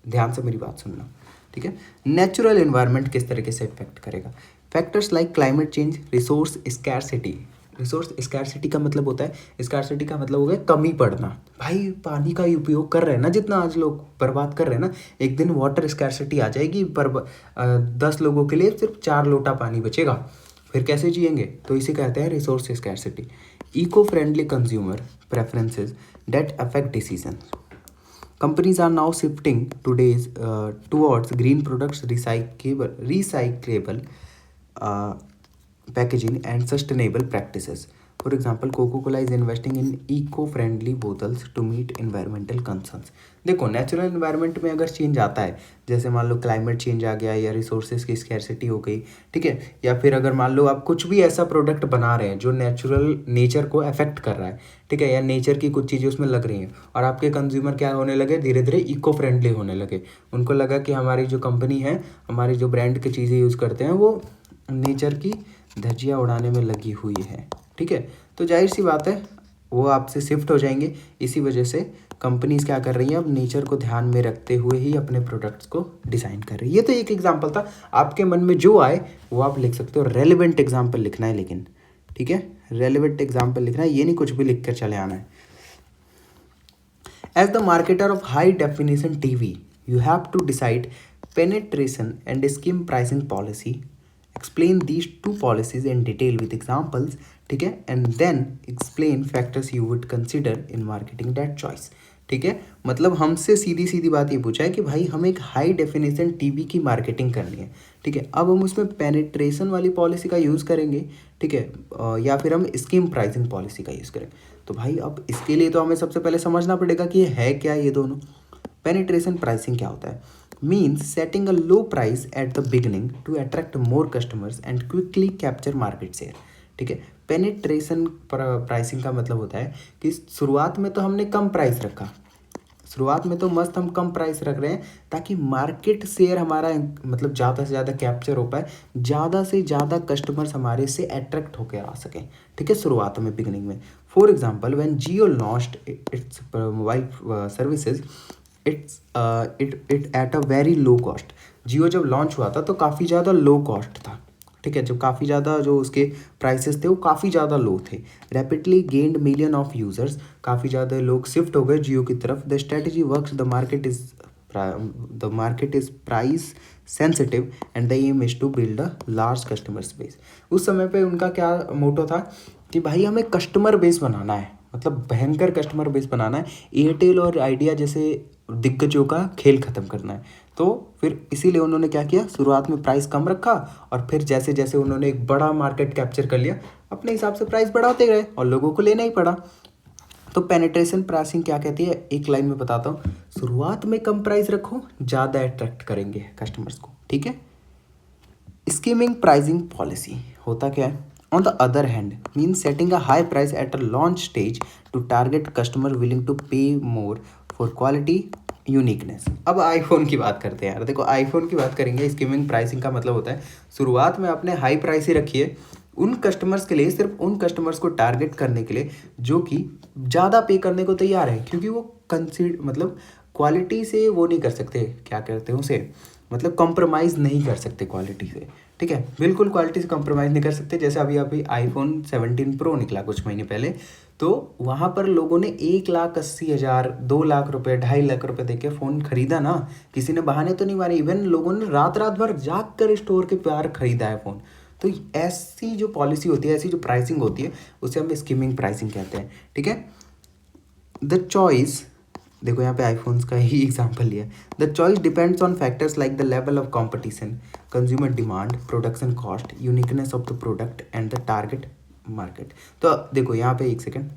ध्यान से मेरी बात सुनना. ठीक है, नेचुरल एनवायरनमेंट किस तरीके से इफेक्ट करेगा. Factors like climate change, resource scarcity. Resource scarcity का मतलब होता है, स्कैरसिटी का मतलब हो गया कमी पड़ना. भाई पानी का उपयोग कर रहे हैं ना, जितना आज लोग बर्बाद कर रहे हैं ना, एक दिन वाटर स्कैरसिटी आ जाएगी पर 10 लोगों के लिए सिर्फ 4 लोटा पानी बचेगा, फिर कैसे जिएंगे. तो इसे कहते हैं resource scarcity. Eco friendly consumer preferences that affect decisions. Companies are now shifting towards green products, recyclable packaging and sustainable practices. For example, Coca-Cola is investing in eco-friendly bottles to meet environmental concerns. देखो natural environment में अगर change आता है, जैसे मान लो climate change आ गया या resources की स्कैरसिटी हो गई, ठीक है, या फिर अगर मान लो आप कुछ भी ऐसा प्रोडक्ट बना रहे हैं जो नेचुरल नेचर को अफेक्ट कर रहा है, ठीक है, या नेचर की कुछ चीज़ें उसमें लग रही हैं, और आपके कंज्यूमर क्या होने लगे, धीरे धीरे इको फ्रेंडली होने लगे. उनको लगा कि हमारी जो कंपनी है, हमारी जो ब्रांड की चीज़ें यूज़ करते हैं वो नेचर की धज्जियाँ उड़ाने में लगी हुई है. ठीक है, तो जाहिर सी बात है वो आपसे शिफ्ट हो जाएंगे. इसी वजह से कंपनीज क्या कर रही हैं, अब नेचर को ध्यान में रखते हुए ही अपने प्रोडक्ट्स को डिज़ाइन कर रही है. ये तो एक एग्जांपल था, आपके मन में जो आए वो आप लिख सकते हो. रेलिवेंट एग्जांपल लिखना है लेकिन, ठीक है, रेलिवेंट एग्जांपल लिखना है, ये नहीं कुछ भी लिख कर चले आना है. As the marketer of high definition TV you have to decide penetration and skim pricing policy. Explain these two policies in detail with examples. ठीक है, and then explain factors you would consider in marketing that choice. ठीक है, मतलब हमसे सीधी सीधी बात ये पूछा है कि भाई हम एक हाई डेफिनेशन टीवी की मार्केटिंग करनी है. ठीक है, अब हम उसमें पेनिट्रेशन वाली पॉलिसी का यूज़ करेंगे, ठीक है, या फिर हम स्कीम प्राइसिंग पॉलिसी का यूज़ करें. तो भाई अब इसके लिए तो हमें सबसे पहले समझना पड़ेगा कि ये है क्या ये दोनों. पेनिट्रेशन प्राइसिंग क्या होता है, means setting a low price at the beginning to attract more customers and quickly capture market share. ठीक है, पेनिट्रेशन प्राइसिंग का मतलब होता है कि शुरुआत में तो हमने कम प्राइस रखा, शुरुआत में तो मस्त हम कम प्राइस रख रहे हैं ताकि मार्केट शेयर हमारा मतलब ज़्यादा से ज़्यादा कैप्चर हो पाए, ज़्यादा से ज़्यादा कस्टमर्स हमारे से अट्रैक्ट होकर आ सकें, ठीक है, शुरुआत में, बिगिनिंग में। For example when Jio launched its mobile services it at a very low cost. Jio जब लॉन्च हुआ था तो काफ़ी ज़्यादा लो कॉस्ट था, ठीक है, जब काफ़ी ज़्यादा जो उसके प्राइसेस थे वो काफ़ी ज़्यादा लो थे। Rapidly gained million of users, काफ़ी ज़्यादा लोग शिफ्ट हो गए जियो की तरफ। The strategy works, the market is price sensitive and the aim is to build a large customer base. उस समय पे उनका क्या मोटो था कि भाई हमें कस्टमर बेस बनाना है, मतलब भयंकर कस्टमर बेस बनाना है, एयरटेल और आइडिया जैसे दिग्गजों का खेल ख़त्म करना है। तो फिर इसीलिए उन्होंने क्या किया, शुरुआत में प्राइस कम रखा और फिर जैसे जैसे उन्होंने एक बड़ा मार्केट कैप्चर कर लिया, अपने हिसाब से प्राइस बढ़ाते गए और लोगों को लेना ही पड़ा। तो पेनिट्रेशन प्राइसिंग क्या कहती है, एक लाइन में बताता हूँ, शुरुआत में कम प्राइस रखो, ज़्यादा अट्रैक्ट करेंगे कस्टमर्स को, ठीक है। स्कीमिंग प्राइसिंग पॉलिसी होता क्या है, on the other hand mean setting a high price at a launch stage to target customer willing to pay more for quality uniqueness. अब आईफोन की बात करते हैं यार, देखो आईफोन की बात करेंगे। स्कीमिंग प्राइसिंग का मतलब होता है शुरुआत में आपने हाई प्राइस ही रखी है उन कस्टमर्स के लिए, सिर्फ उन कस्टमर्स को टारगेट करने के लिए जो कि ज़्यादा पे करने को तैयार है, क्योंकि वो मतलब क्वालिटी से वो नहीं कर सकते, क्या कहते हैं उसे, मतलब कॉम्प्रोमाइज़ नहीं कर सकते क्वालिटी से, ठीक है, बिल्कुल क्वालिटी से कॉम्प्रोमाइज़ नहीं कर सकते। जैसे अभी आईफोन 17 प्रो निकला कुछ महीने पहले, तो वहाँ पर लोगों ने 1,80,000, 2 लाख रुपए, 2.5 लाख रुपए दे के फ़ोन खरीदा ना, किसी ने बहाने तो नहीं मारे, इवन लोगों ने रात रात भर जाग कर स्टोर के बाहर खरीदा है फ़ोन। तो ऐसी जो पॉलिसी होती है, ऐसी जो प्राइसिंग होती है, उसे हम स्कीमिंग प्राइसिंग कहते हैं, ठीक है। द चॉइस, देखो यहाँ पे आईफोन्स का ही एग्जांपल लिया। The choice depends on factors like the level of competition, consumer demand, production cost, uniqueness of the product and the target market. तो देखो यहाँ पे एक सेकेंड,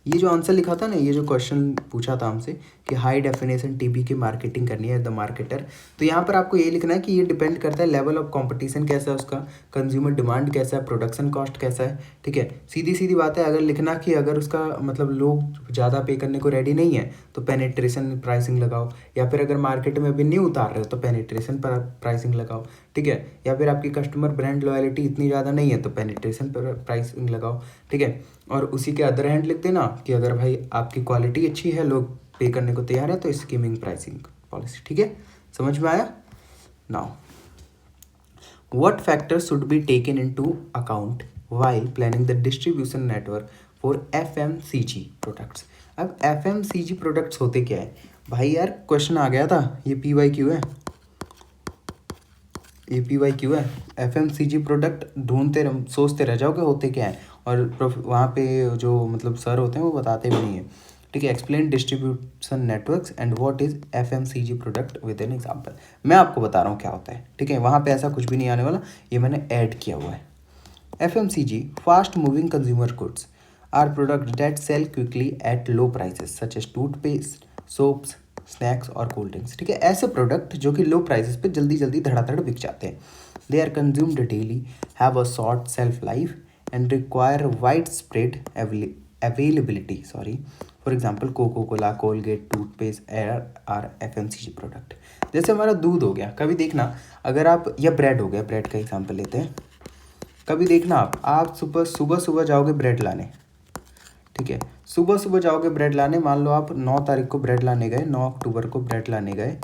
ये जो आंसर लिखा था ना, ये जो क्वेश्चन पूछा था हमसे कि हाई डेफिनेशन टीवी की मार्केटिंग करनी है द मार्केटर, तो यहाँ पर आपको ये लिखना है कि ये डिपेंड करता है लेवल ऑफ कंपटीशन कैसा है उसका, कंज्यूमर डिमांड कैसा है, प्रोडक्शन कॉस्ट कैसा है, ठीक है। सीधी सीधी बात है, अगर लिखना कि अगर उसका मतलब लोग ज़्यादा पे करने को रेडी नहीं है तो पेनिट्रेशन प्राइसिंग लगाओ, या फिर अगर मार्केट में अभी नहीं उतार रहे हो तो पेनिट्रेशन पर प्राइसिंग लगाओ, ठीक है। या फिर आपकी कस्टमर ब्रांड लॉयल्टी इतनी ज़्यादा नहीं है तो पेनिट्रेशन पर प्राइसिंग लगाओ, ठीक है। और उसी के अदर हैंड लिख देना कि अगर भाई आपकी क्वालिटी अच्छी है, लोग पे करने को तैयार है, तो स्कीमिंग प्राइसिंग पॉलिसी, ठीक है, समझ में आया। Now what factors should be taken into account while planning the distribution network for FMCG products. अब एफएमसीजी प्रोडक्ट्स होते क्या है भाई, यार क्वेश्चन आ गया था, ये PYQ है, ये PYQ है। एफएमसीजी प्रोडक्ट ढूंढते सोचते रह जाओगे होते क्या है, और वहाँ पे जो मतलब सर होते हैं वो बताते भी नहीं है, ठीक है। Explain distribution networks and what is FMCG product with an example. मैं आपको बता रहा हूँ क्या होता है, ठीक है, वहाँ पे ऐसा कुछ भी नहीं आने वाला, ये मैंने ऐड किया हुआ है। FMCG, fast moving consumer goods, are products that sell quickly at low prices such as toothpaste, soaps, snacks और कोल्ड ड्रिंक्स, ठीक है। ऐसे प्रोडक्ट जो कि लो प्राइसेस पे जल्दी जल्दी धड़ाधड़ बिक जाते हैं। They are consumed daily, have a short shelf life and require wide spread availability, for example Coca Cola, Colgate, toothpaste are FMCG product. जैसे हमारा दूध हो गया, कभी देखना अगर आप, या ब्रेड हो गया, ब्रेड का एग्जाम्पल लेते हैं, कभी देखना आप सुबह जाओगे ब्रेड लाने, ठीक है, सुबह जाओगे ब्रेड लाने, मान लो आप 9 तारीख को ब्रेड लाने गए, 9 अक्टूबर को ब्रेड लाने गए,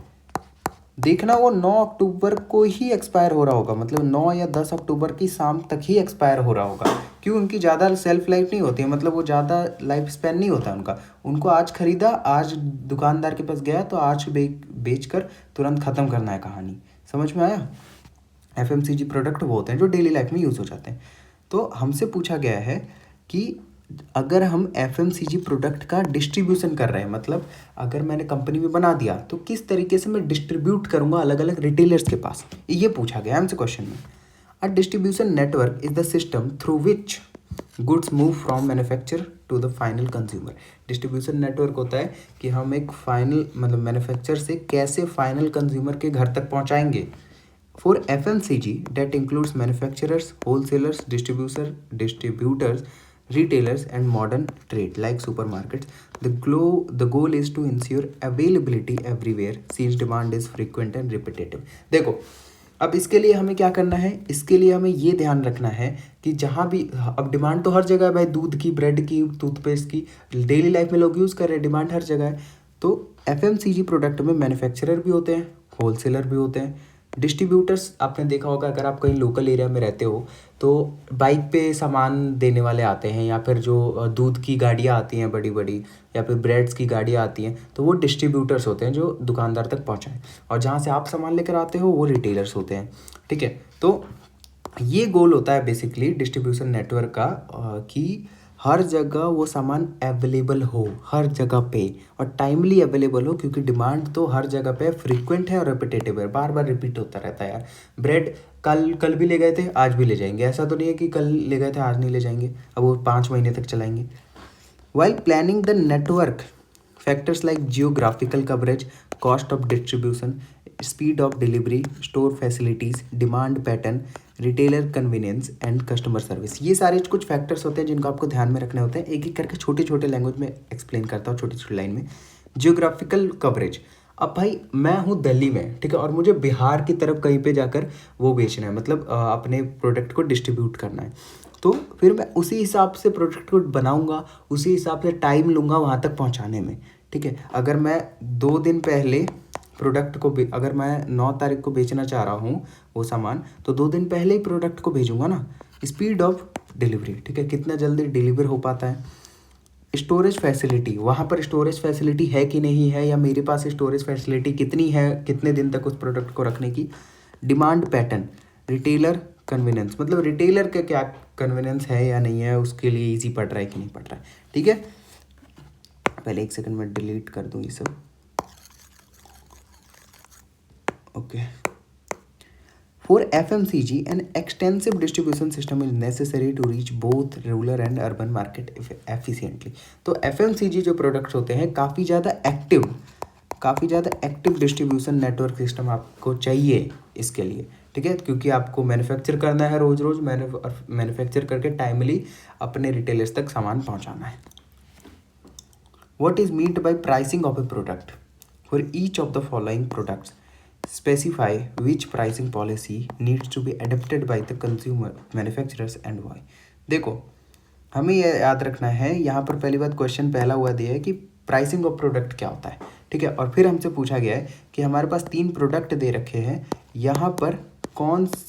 देखना वो 9 अक्टूबर को ही एक्सपायर हो रहा होगा, मतलब 9 या 10 अक्टूबर की शाम तक ही एक्सपायर हो रहा होगा। क्यों, उनकी ज़्यादा सेल्फ लाइफ नहीं होती है, मतलब वो ज़्यादा लाइफ स्पैन नहीं होता उनका। उनको आज खरीदा, आज दुकानदार के पास गया तो आज बेच कर तुरंत ख़त्म करना है कहानी, समझ में आया। FMCG प्रोडक्ट वो होते हैं जो डेली लाइफ में यूज़ हो जाते हैं। तो हमसे पूछा गया है कि अगर हम FMCG प्रोडक्ट का डिस्ट्रीब्यूशन कर रहे हैं, मतलब अगर मैंने कंपनी में बना दिया तो किस तरीके से मैं डिस्ट्रीब्यूट करूंगा अलग अलग रिटेलर्स के पास, ये पूछा गया हमसे क्वेश्चन में। A distribution network is the system through which goods move from manufacture to the final consumer. Distribution network होता है कि हम एक फाइनल मतलब मैन्युफैक्चर से कैसे फाइनल कंज्यूमर के घर तक पहुँचाएंगे। For FMCG, that includes manufacturers, wholesalers, distributors, retailers and modern trade like supermarkets. The goal is to ensure availability everywhere since demand is frequent and repetitive. देखो, अब इसके लिए हमें क्या करना है, इसके लिए हमें ये ध्यान रखना है कि जहाँ भी, अब डिमांड तो हर जगह है भाई, दूध की, ब्रेड की, टूथपेस्ट की, डेली लाइफ में लोग यूज़ कर रहे हैं, डिमांड हर जगह है। तो एफएमसीजी प्रोडक्ट में मैन्युफैक्चरर भी होते हैं, होलसेलर भी होते हैं, डिस्ट्रीब्यूटर्स। आपने देखा होगा अगर आप कहीं लोकल एरिया में रहते हो तो बाइक पे सामान देने वाले आते हैं, या फिर जो दूध की गाड़ियाँ आती हैं बड़ी बड़ी, या फिर ब्रेड्स की गाड़ियाँ आती हैं, तो वो डिस्ट्रीब्यूटर्स होते हैं जो दुकानदार तक पहुँचाएं। और जहाँ से आप सामान लेकर आते हो वो रिटेलर्स होते हैं, ठीक है। तो ये गोल होता है बेसिकली डिस्ट्रीब्यूशन नेटवर्क का, कि हर जगह वो सामान अवेलेबल हो, हर जगह पे, और टाइमली अवेलेबल हो, क्योंकि डिमांड तो हर जगह पे फ्रीक्वेंट है और रिपीटेटिव है, बार बार रिपीट होता रहता है यार। ब्रेड कल भी ले गए थे, आज भी ले जाएंगे, ऐसा तो नहीं है कि कल ले गए थे आज नहीं ले जाएंगे, अब वो 5 महीने तक चलाएंगे। While planning the network, factors like geographical coverage, cost of distribution, speed of delivery, store facilities, demand pattern, retailer convenience and customer service, ये सारे कुछ फैक्टर्स होते हैं जिनको आपको ध्यान में रखने होते हैं। एक एक करके छोटे छोटे लैंग्वेज में एक्सप्लेन करता हूँ, छोटी छोटी लाइन में। जियोग्राफिकल कवरेज, अब भाई मैं हूँ दिल्ली में, ठीक है, और मुझे बिहार की तरफ कहीं पे जाकर वो बेचना है, मतलब अपने प्रोडक्ट को डिस्ट्रीब्यूट करना है, तो फिर मैं उसी हिसाब से प्रोडक्ट को बनाऊंगा, उसी हिसाब से टाइम लूँगा वहाँ तक पहुँचाने में, ठीक है। अगर मैं 2 दिन पहले प्रोडक्ट को अगर मैं 9 तारीख को बेचना चाह रहा हूँ वो सामान, तो 2 दिन पहले ही प्रोडक्ट को भेजूंगा ना। स्पीड ऑफ डिलीवरी, ठीक है, कितना जल्दी डिलीवर हो पाता है। स्टोरेज फैसिलिटी, वहाँ पर स्टोरेज फैसिलिटी है कि नहीं है, या मेरे पास स्टोरेज फैसिलिटी कितनी है, कितने दिन तक उस प्रोडक्ट को रखने की। डिमांड पैटर्न, रिटेलर कन्वीनियंस, मतलब रिटेलर का क्या कन्वीनियंस है या नहीं है, उसके लिए ईजी पड़ रहा है कि नहीं पड़ रहा है, ठीक है। पहले 1 सेकंड में डिलीट कर दूँ ये सब, okay. For FMCG, an extensive distribution system is necessary to reach both rural and urban market efficiently. तो FMCG जो प्रोडक्ट्स होते हैं काफ़ी ज़्यादा एक्टिव डिस्ट्रीब्यूशन नेटवर्क सिस्टम आपको चाहिए इसके लिए, ठीक है, क्योंकि आपको मैन्युफैक्चर करना है, रोज़ रोज़ मैन्युफैक्चर करके टाइमली अपने रिटेलर्स तक सामान पहुंचाना है। What is meant by pricing of a product? For each of the following products, specify which pricing policy needs to be adopted by the consumer, manufacturers and why. देखो, हमें ये याद रखना है, यहाँ पर पहली बात क्वेश्चन पहला हुआ दिया है कि प्राइसिंग ऑफ प्रोडक्ट क्या होता है, ठीक है। और फिर हमसे पूछा गया है कि हमारे पास 3 प्रोडक्ट दे रखे हैं, यहाँ पर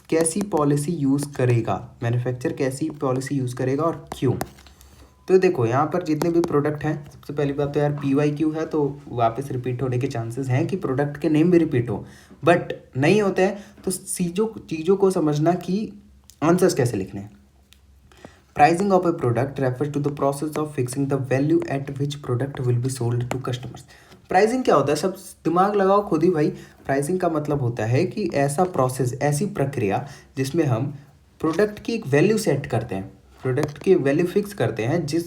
कैसी पॉलिसी यूज़ करेगा, मैन्युफैक्चर कैसी पॉलिसी यूज़ करेगा और क्यों। तो देखो यहाँ पर जितने भी प्रोडक्ट हैं, सबसे पहली बात तो यार PYQ है, तो वापस रिपीट होने के चांसेस हैं कि प्रोडक्ट के नेम भी रिपीट हो, बट नहीं होते हैं। तो चीज़ों को समझना कि आंसर्स कैसे लिखने हैं। Pricing of a product refers to the process of fixing the value at which product will be sold to customers. Pricing क्या होता है, सब दिमाग लगाओ खुद ही भाई। प्राइसिंग का मतलब होता है कि ऐसा प्रोसेस, ऐसी प्रक्रिया जिसमें हम प्रोडक्ट की एक वैल्यू सेट करते हैं, प्रोडक्ट की वैल्यू फिक्स करते हैं, जिस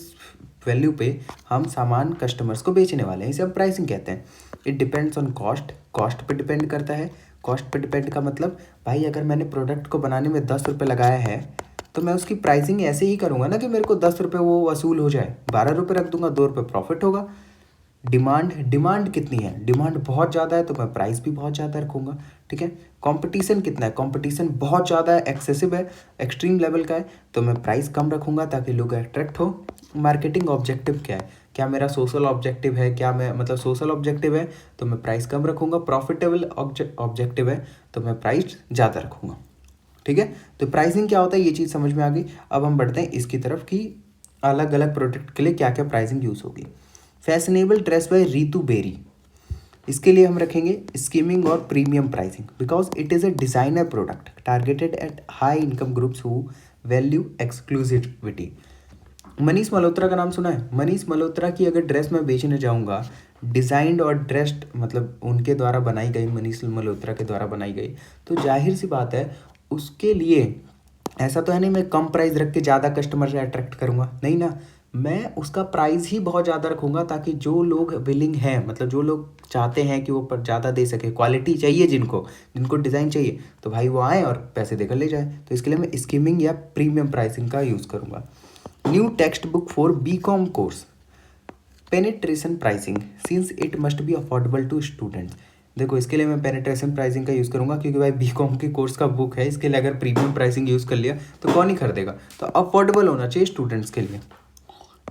वैल्यू पे हम सामान कस्टमर्स को बेचने वाले हैं, इसे हम प्राइसिंग कहते हैं। इट डिपेंड्स ऑन कॉस्ट पे डिपेंड करता है। कॉस्ट पे डिपेंड का मतलब भाई, अगर मैंने प्रोडक्ट को बनाने में 10 रुपये लगाया है, तो मैं उसकी प्राइसिंग ऐसे ही करूँगा ना कि मेरे को 10 रुपये वो वसूल हो जाए, 12 रुपये रख दूंगा, 2 रुपये प्रॉफिट होगा। डिमांड कितनी है, डिमांड बहुत ज़्यादा है तो मैं प्राइस भी बहुत ज़्यादा रखूँगा, ठीक है। कंपटीशन कितना है, कंपटीशन बहुत ज़्यादा है, एक्सेसिव है, एक्सट्रीम लेवल का है, तो मैं प्राइस कम रखूँगा ताकि लोग अट्रैक्ट हो। मार्केटिंग ऑब्जेक्टिव क्या है, क्या मेरा सोशल ऑब्जेक्टिव है, क्या मैं मतलब सोशल ऑब्जेक्टिव है तो मैं प्राइस कम रखूँगा। प्रॉफिटेबल ऑब्जेक्टिव है तो मैं प्राइस ज़्यादा रखूँगा, ठीक है। तो प्राइसिंग क्या होता है ये चीज़ समझ में आ गई। अब हम बढ़ते हैं इसकी तरफ कि अलग अलग प्रोडक्ट के लिए क्या क्या प्राइसिंग यूज़ होगी। Fashionable dress by Ritu Beri, इसके लिए हम रखेंगे स्कीमिंग और premium pricing, because it is a designer product targeted at high income groups who value exclusivity. Manish Malhotra का नाम सुना है? मनीष मल्होत्रा की अगर ड्रेस मैं बेचने जाऊंगा, डिज़ाइंड और ड्रेस्ड, मतलब उनके द्वारा बनाई गई, मनीष मल्होत्रा के द्वारा बनाई गई, तो जाहिर सी बात है उसके लिए ऐसा तो है नहीं मैं कम प्राइस रख के ज़्यादा कस्टमर से अट्रैक्ट करूँगा, नहीं ना, मैं उसका प्राइस ही बहुत ज़्यादा रखूँगा ताकि जो लोग विलिंग हैं, मतलब जो लोग चाहते हैं कि वो पर ज़्यादा दे सके, क्वालिटी चाहिए जिनको डिज़ाइन चाहिए, तो भाई वो आए और पैसे देकर ले जाए। तो इसके लिए मैं स्कीमिंग या प्रीमियम प्राइसिंग का यूज़ करूँगा। New text book for BCom course, penetration pricing since it must be affordable to students. देखो इसके लिए मैं पेनिट्रेशन प्राइसिंग का यूज़ करूँगा क्योंकि भाई बीकॉम के कोर्स का बुक है, इसके लिए अगर प्रीमियम प्राइसिंग यूज़ कर लिया तो कौन ही खरीदेगा, तो अफोर्डेबल होना चाहिए स्टूडेंट्स के लिए।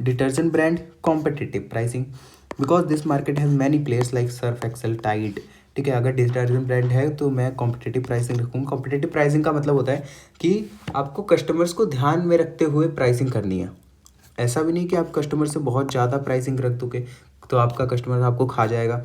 Detergent brand competitive pricing because this market has many players like Surf Excel Tide. ठीक है, अगर डिटर्जेंट ब्रांड है तो मैं कॉम्पिटिटिव प्राइसिंग रखूँगा। कॉम्पिटिटिव प्राइसिंग का मतलब होता है कि आपको कस्टमर्स को ध्यान में रखते हुए प्राइसिंग करनी है। ऐसा भी नहीं कि आप कस्टमर से बहुत ज़्यादा प्राइसिंग रख दोगे तो आपका कस्टमर आपको खा जाएगा,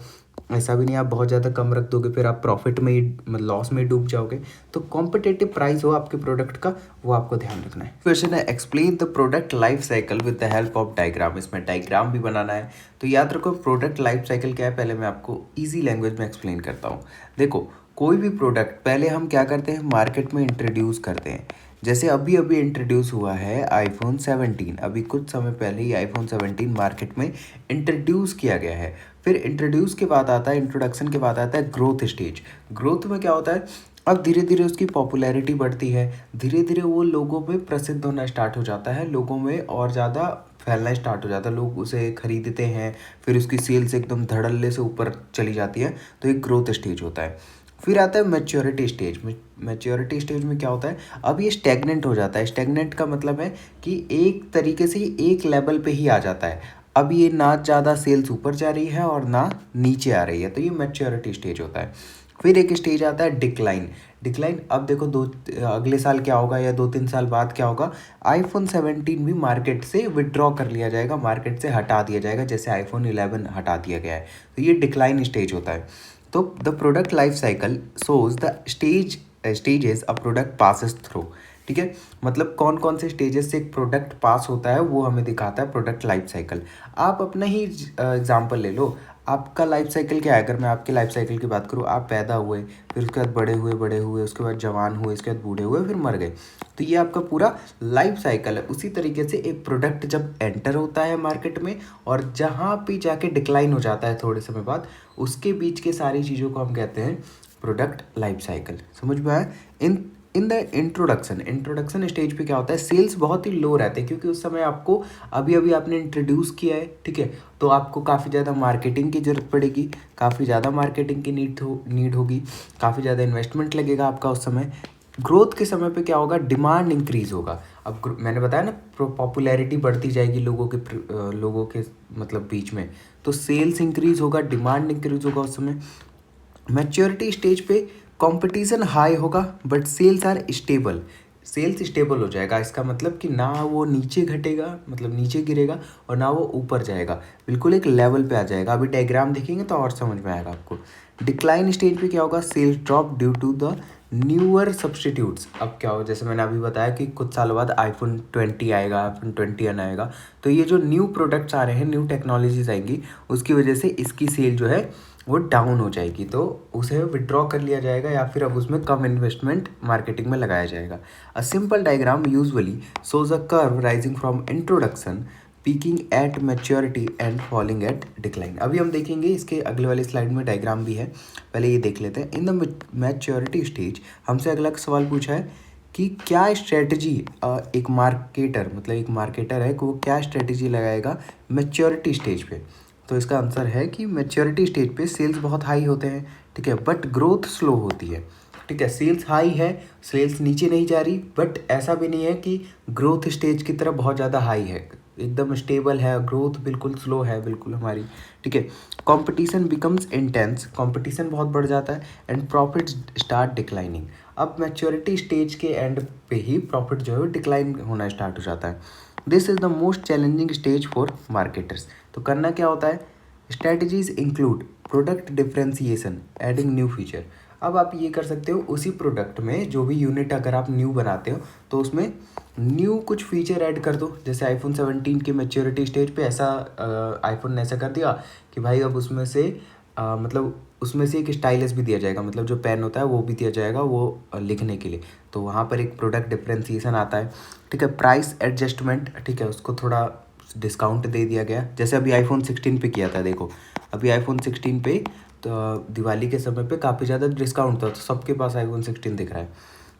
ऐसा भी नहीं आप बहुत ज़्यादा कम रख दोगे फिर आप प्रॉफिट में ही लॉस में डूब जाओगे। तो कॉम्पिटिटिव प्राइस हो आपके प्रोडक्ट का, वो आपको ध्यान रखना है। क्वेश्चन है explain the product life cycle with the help of diagram. इसमें डायग्राम भी बनाना है, तो याद रखो प्रोडक्ट लाइफ साइकिल क्या है, पहले मैं आपको ईजी लैंग्वेज में एक्सप्लेन करता हूँ। देखो कोई भी प्रोडक्ट पहले हम क्या करते हैं, मार्केट में इंट्रोड्यूस करते हैं। जैसे अभी अभी इंट्रोड्यूस हुआ है आईफोन 17, अभी कुछ समय पहले ही आईफोन 17 मार्केट में इंट्रोड्यूस किया गया है। फिर इंट्रोड्यूस के बाद आता है, इंट्रोडक्शन के बाद आता है ग्रोथ स्टेज। ग्रोथ में क्या होता है, अब धीरे धीरे उसकी पॉपुलैरिटी बढ़ती है, धीरे धीरे वो लोगों में प्रसिद्ध होना स्टार्ट हो जाता है, लोगों में और ज़्यादा फैलना स्टार्ट हो जाता है, लोग उसे खरीदते हैं, फिर उसकी सेल्स एकदम धड़ल्ले से ऊपर चली जाती है, तो एक ग्रोथ स्टेज होता है। फिर आता है मैच्योरिटी स्टेज में। मैच्योरिटी स्टेज में क्या होता है, अब ये स्टेगनेंट हो जाता है। स्टेगनेंट का मतलब है कि एक तरीके से एक लेवल पे ही आ जाता है, अब ये ना ज़्यादा सेल्स ऊपर जा रही है और ना नीचे आ रही है, तो ये मैच्योरिटी स्टेज होता है। फिर एक स्टेज आता है डिक्लाइन। डिक्लाइन अब देखो अगले साल क्या होगा या 2-3 साल बाद क्या होगा, आईफोन 17 भी मार्केट से विड्रॉ कर लिया जाएगा, मार्केट से हटा दिया जाएगा, जैसे आईफोन 11 हटा दिया गया है, तो ये डिक्लाइन स्टेज होता है। तो the product life cycle shows the stages a product passes through. ठीक है, मतलब कौन कौन से स्टेजेस से एक प्रोडक्ट पास होता है वो हमें दिखाता है प्रोडक्ट लाइफ साइकिल। आप अपना ही एग्जांपल ले लो, आपका लाइफ साइकिल क्या है। अगर मैं आपके लाइफ साइकिल की बात करूँ, आप पैदा हुए, फिर उसके बाद बड़े हुए, उसके बाद जवान हुए, उसके बाद बूढ़े हुए, फिर मर गए, तो ये आपका पूरा लाइफ साइकिल है। उसी तरीके से एक प्रोडक्ट जब एंटर होता है मार्केट में और जहाँ पे जाके डिक्लाइन हो जाता है थोड़े समय बाद, उसके बीच के सारी चीज़ों को हम कहते हैं प्रोडक्ट लाइफ साइकिल। समझ में आया। इन द इंट्रोडक्शन स्टेज पे क्या होता है, सेल्स बहुत ही लो रहते हैं क्योंकि उस समय आपको अभी अभी आपने इंट्रोड्यूस किया है। ठीक है, तो आपको काफ़ी ज़्यादा मार्केटिंग की ज़रूरत पड़ेगी, काफ़ी ज़्यादा मार्केटिंग की नीड होगी, काफ़ी ज़्यादा इन्वेस्टमेंट लगेगा आपका उस समय। ग्रोथ के समय पे क्या होगा, डिमांड इंक्रीज होगा। अब मैंने बताया ना, पॉपुलैरिटी बढ़ती जाएगी लोगों के मतलब बीच में, तो सेल्स इंक्रीज होगा, डिमांड इंक्रीज होगा उस समय। मैच्योरिटी स्टेज पे कंपटीशन हाई होगा but sales are stable. Sales stable हो जाएगा, इसका मतलब कि ना वो नीचे घटेगा, मतलब नीचे गिरेगा, और ना वो ऊपर जाएगा, बिल्कुल एक लेवल पे आ जाएगा। अभी डायग्राम देखेंगे तो और समझ में आएगा आपको। डिक्लाइन स्टेज पे क्या होगा, sales drop due to the newer substitutes. अब क्या हो, जैसे मैंने अभी बताया कि कुछ साल बाद आईफोन 20 आएगा, आईफोन 20 आएगा, तो ये जो न्यू प्रोडक्ट्स आ रहे हैं, न्यू टेक्नोलॉजीज आएंगी, उसकी वजह से इसकी सेल जो है वो डाउन हो जाएगी, तो उसे विड्रॉ कर लिया जाएगा या फिर अब उसमें कम इन्वेस्टमेंट मार्केटिंग में लगाया जाएगा। A simple diagram usually shows a curve rising from introduction, peeking at maturity and falling eight decline. अभी हम देखेंगे, इसके अगले वाली स्लाइड में डायग्राम भी है, पहले ये देख लेते हैं। इन द मैच्योरिटी स्टेज हमसे अगला सवाल पूछा है कि क्या स्ट्रेटजी एक मार्केटर है कि वो क्या स्ट्रेटजी लगाएगा मैच्योरिटी स्टेज पे। तो इसका आंसर है कि मैच्योरिटी स्टेज पे सेल्स बहुत हाई होते हैं, ठीक है, बट ग्रोथ स्लो होती है। ठीक है, सेल्स हाई है, सेल्स नीचे नहीं जा रही, बट ऐसा भी नहीं है कि ग्रोथ स्टेज की तरह बहुत ज़्यादा हाई है, एकदम स्टेबल है, ग्रोथ बिल्कुल स्लो है बिल्कुल हमारी। ठीक है, कंपटीशन बिकम्स इंटेंस, कंपटीशन बहुत बढ़ जाता है, एंड प्रॉफिट स्टार्ट डिक्लाइनिंग। अब मैच्योरिटी स्टेज के एंड पे ही प्रॉफिट जो है डिक्लाइन होना स्टार्ट हो जाता है। This is the most challenging stage for marketers. तो करना क्या होता है, strategies include product differentiation, adding new feature. अब आप ये कर सकते हो, उसी प्रोडक्ट में जो भी यूनिट अगर आप न्यू बनाते हो तो उसमें न्यू कुछ फीचर ऐड कर दो। जैसे आईफोन 17 के मैच्योरिटी स्टेज पे ऐसा आईफोन ने ऐसा कर दिया कि भाई अब उसमें से मतलब उसमें से एक स्टाइलस भी दिया जाएगा, मतलब जो पेन होता है वो भी दिया जाएगा वो लिखने के लिए, तो वहाँ पर एक प्रोडक्ट डिफ्रेंसिएशन आता है। ठीक है, प्राइस एडजस्टमेंट, ठीक है, उसको थोड़ा डिस्काउंट दे दिया गया, जैसे अभी आईफोन 16 पे किया था। देखो अभी आईफोन 16 पे तो दिवाली के समय पे काफ़ी ज़्यादा डिस्काउंट था, तो सबके पास आईफोन 16 दिख रहा है।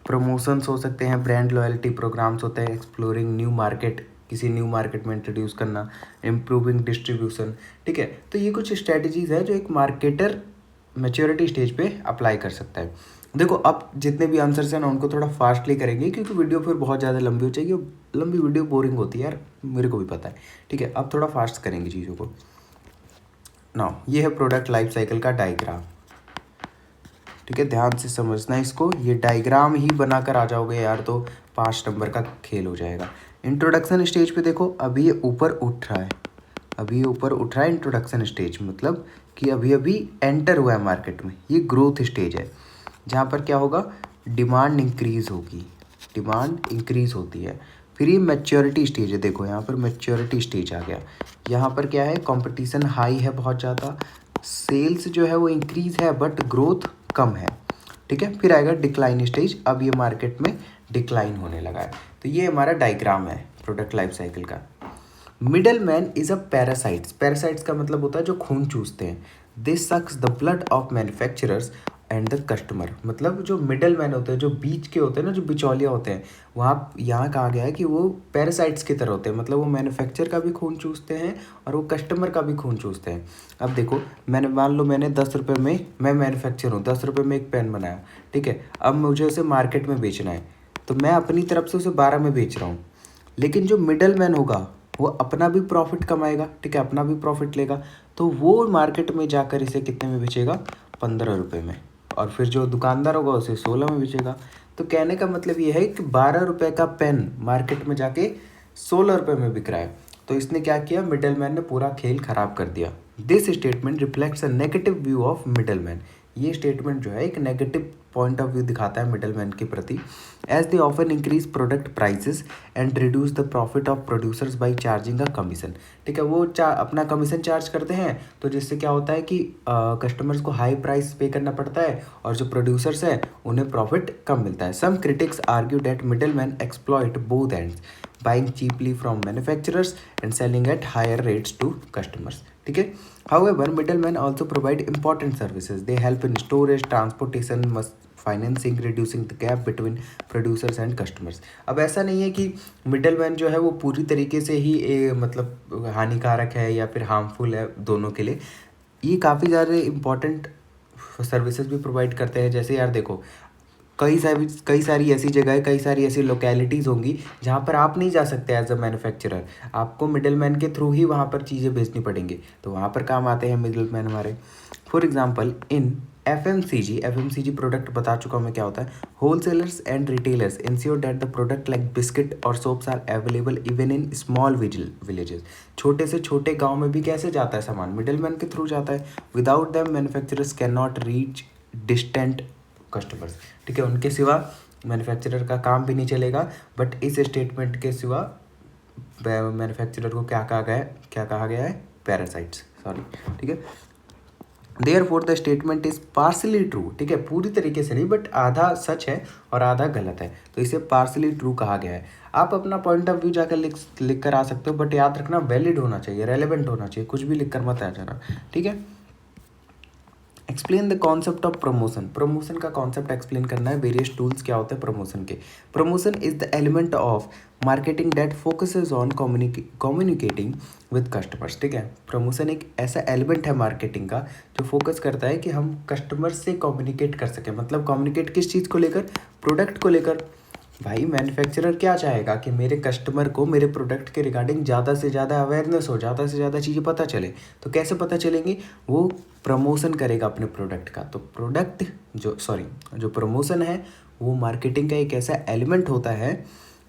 प्रमोशंस हो सकते हैं, ब्रांड लॉयल्टी प्रोग्राम्स होते हैं, एक्सप्लोरिंग न्यू मार्केट किसी न्यू मार्केट में इंट्रोड्यूस करना, इम्प्रूविंग डिस्ट्रीब्यूशन, ठीक है। तो ये कुछ स्ट्रेटजीज है जो एक मार्केटर मैच्योरिटी स्टेज पे अप्लाई कर सकता है। देखो अब जितने भी आंसर्स हैं ना उनको थोड़ा फास्टली करेंगे क्योंकि वीडियो फिर बहुत ज़्यादा लंबी हो जाएगी, लंबी वीडियो बोरिंग होती है यार, मेरे को भी पता है, ठीक है। अब थोड़ा फास्ट करेंगे चीज़ों को। ना ये है प्रोडक्ट लाइफ साइकिल का डायग्राम, ठीक है, ध्यान से समझना इसको, ये डायग्राम ही बनाकर आ जाओगे यार तो 5 नंबर का खेल हो जाएगा। इंट्रोडक्शन स्टेज पे देखो अभी ये ऊपर उठ रहा है, अभी ये ऊपर उठ रहा है इंट्रोडक्शन स्टेज, मतलब कि अभी अभी एंटर हुआ है मार्केट में। ये ग्रोथ स्टेज है जहाँ पर क्या होगा, डिमांड इंक्रीज होगी, डिमांड इंक्रीज होती है। फिर ये मैच्योरिटी स्टेज है, देखो यहाँ पर मैच्योरिटी स्टेज आ गया। यहाँ पर क्या है, कंपटीशन हाई है बहुत ज़्यादा, सेल्स जो है वो इंक्रीज है बट ग्रोथ कम है, ठीक है। फिर आएगा डिक्लाइन स्टेज, अब ये मार्केट में डिक्लाइन होने लगा है। तो ये हमारा डायग्राम है प्रोडक्ट लाइफ साइकिल का। Middle man is a parasites, parasites का मतलब होता है जो खून चूसते हैं। This sucks the blood of manufacturers and the customer, मतलब जो मिडल मैन होते हैं, जो बीच के होते हैं ना, जो बिचौलिया होते हैं, वहाँ यहाँ कहा गया है कि वो पैरासाइट्स की तरह होते हैं, मतलब वो मैन्युफैक्चर का भी खून चूसते हैं और वो कस्टमर का भी खून चूसते हैं। अब देखो मैंने मान लो मैंने 10 रुपये में, मैं मैन्युफैक्चर हूँ, 10 रुपये में एक पेन बनाया, ठीक है। अब मुझे उसे मार्केट में बेचना है तो मैं अपनी तरफ से उसे 12 में बेच रहा हूँ, लेकिन जो मिडल मैन होगा वो अपना भी प्रॉफिट कमाएगा, ठीक है, अपना भी प्रॉफिट लेगा, तो वो मार्केट में जाकर इसे कितने में बेचेगा, 15 रुपये में, और फिर जो दुकानदार होगा उसे 16 में बेचेगा। तो कहने का मतलब ये है कि 12 रुपये का पेन मार्केट में जाके 16 रुपये में बिक रहा है। तो इसने क्या किया, मिडल मैन ने पूरा खेल खराब कर दिया। This statement reflects a negative view of middle man, ये स्टेटमेंट जो है एक नेगेटिव पॉइंट ऑफ व्यू दिखाता है मिडल मैन के प्रति। As they often increase product prices and reduce the profit of producers by charging a commission, ठीक है। वो अपना कमीशन चार्ज करते हैं तो जिससे क्या होता है कि कस्टमर्स को हाई प्राइस पे करना पड़ता है और जो प्रोड्यूसर्स हैं उन्हें प्रॉफिट कम मिलता है। Some critics argue that middle man exploit both ends, buying cheaply from manufacturers and selling at higher rates to customers, ठीक है। However, middlemen also provide important services. They help in storage, transportation, financing, reducing the gap between producers and customers. अब ऐसा नहीं है कि middleman जो है वो पूरी तरीके से ही मतलब हानिकारक है या फिर हार्मफुल है दोनों के लिए। ये काफ़ी ज़्यादा इम्पोर्टेंट सर्विसेज भी प्रोवाइड करते हैं। जैसे यार देखो कई सारी ऐसी जगह, कई सारी ऐसी लोकेलिटीज़ होंगी जहाँ पर आप नहीं जा सकते एज अ मैन्युफैक्चरर, आपको मिडलमैन के थ्रू ही वहाँ पर चीज़ें भेजनी पड़ेंगी, तो वहाँ पर काम आते हैं मिडलमैन हमारे। For example in FMCG product बता चुका हूँ मैं क्या होता है। Wholesalers and retailers ensure that the product like biscuit और soaps are available even in small villages, छोटे से छोटे गाँव में भी कैसे जाता है सामान, मिडलमैन के थ्रू जाता है। Without them manufacturers can not reach distant customers, ठीक है, उनके सिवा मैन्युफैक्चरर का काम भी नहीं चलेगा। बट इस स्टेटमेंट के सिवा मैन्युफैक्चरर को क्या कहा गया है, पैरासाइट्स, सॉरी, ठीक है। Therefore the statement is partially true, ठीक है, पूरी तरीके से नहीं बट आधा सच है और आधा गलत है, तो इसे पार्शली ट्रू कहा गया है। आप अपना पॉइंट ऑफ व्यू जाकर लिख कर आ सकते हो, बट याद रखना वैलिड होना चाहिए, रेलेवेंट होना चाहिए, कुछ भी लिख कर मत आ जाना, ठीक है। Explain the concept of promotion, promotion का कॉन्सेप्ट एक्सप्लेन करना है। वेरियस टूल्स क्या होते हैं प्रमोशन के। Promotion is the element of marketing that focuses on communicating with customers, ठीक है। प्रमोशन एक ऐसा एलिमेंट है मार्केटिंग का जो फोकस करता है कि हम कस्टमर से कम्युनिकेट कर सकें, मतलब कम्युनिकेट किस चीज़ को लेकर, प्रोडक्ट को लेकर। भाई मैन्युफैक्चरर क्या चाहेगा कि मेरे कस्टमर को मेरे प्रोडक्ट के रिगार्डिंग ज़्यादा से ज़्यादा अवेयरनेस हो, ज़्यादा से ज़्यादा चीज़ें पता चले, तो कैसे पता चलेंगी, वो प्रमोशन करेगा अपने प्रोडक्ट का। तो जो प्रमोशन है वो मार्केटिंग का एक ऐसा एलिमेंट होता है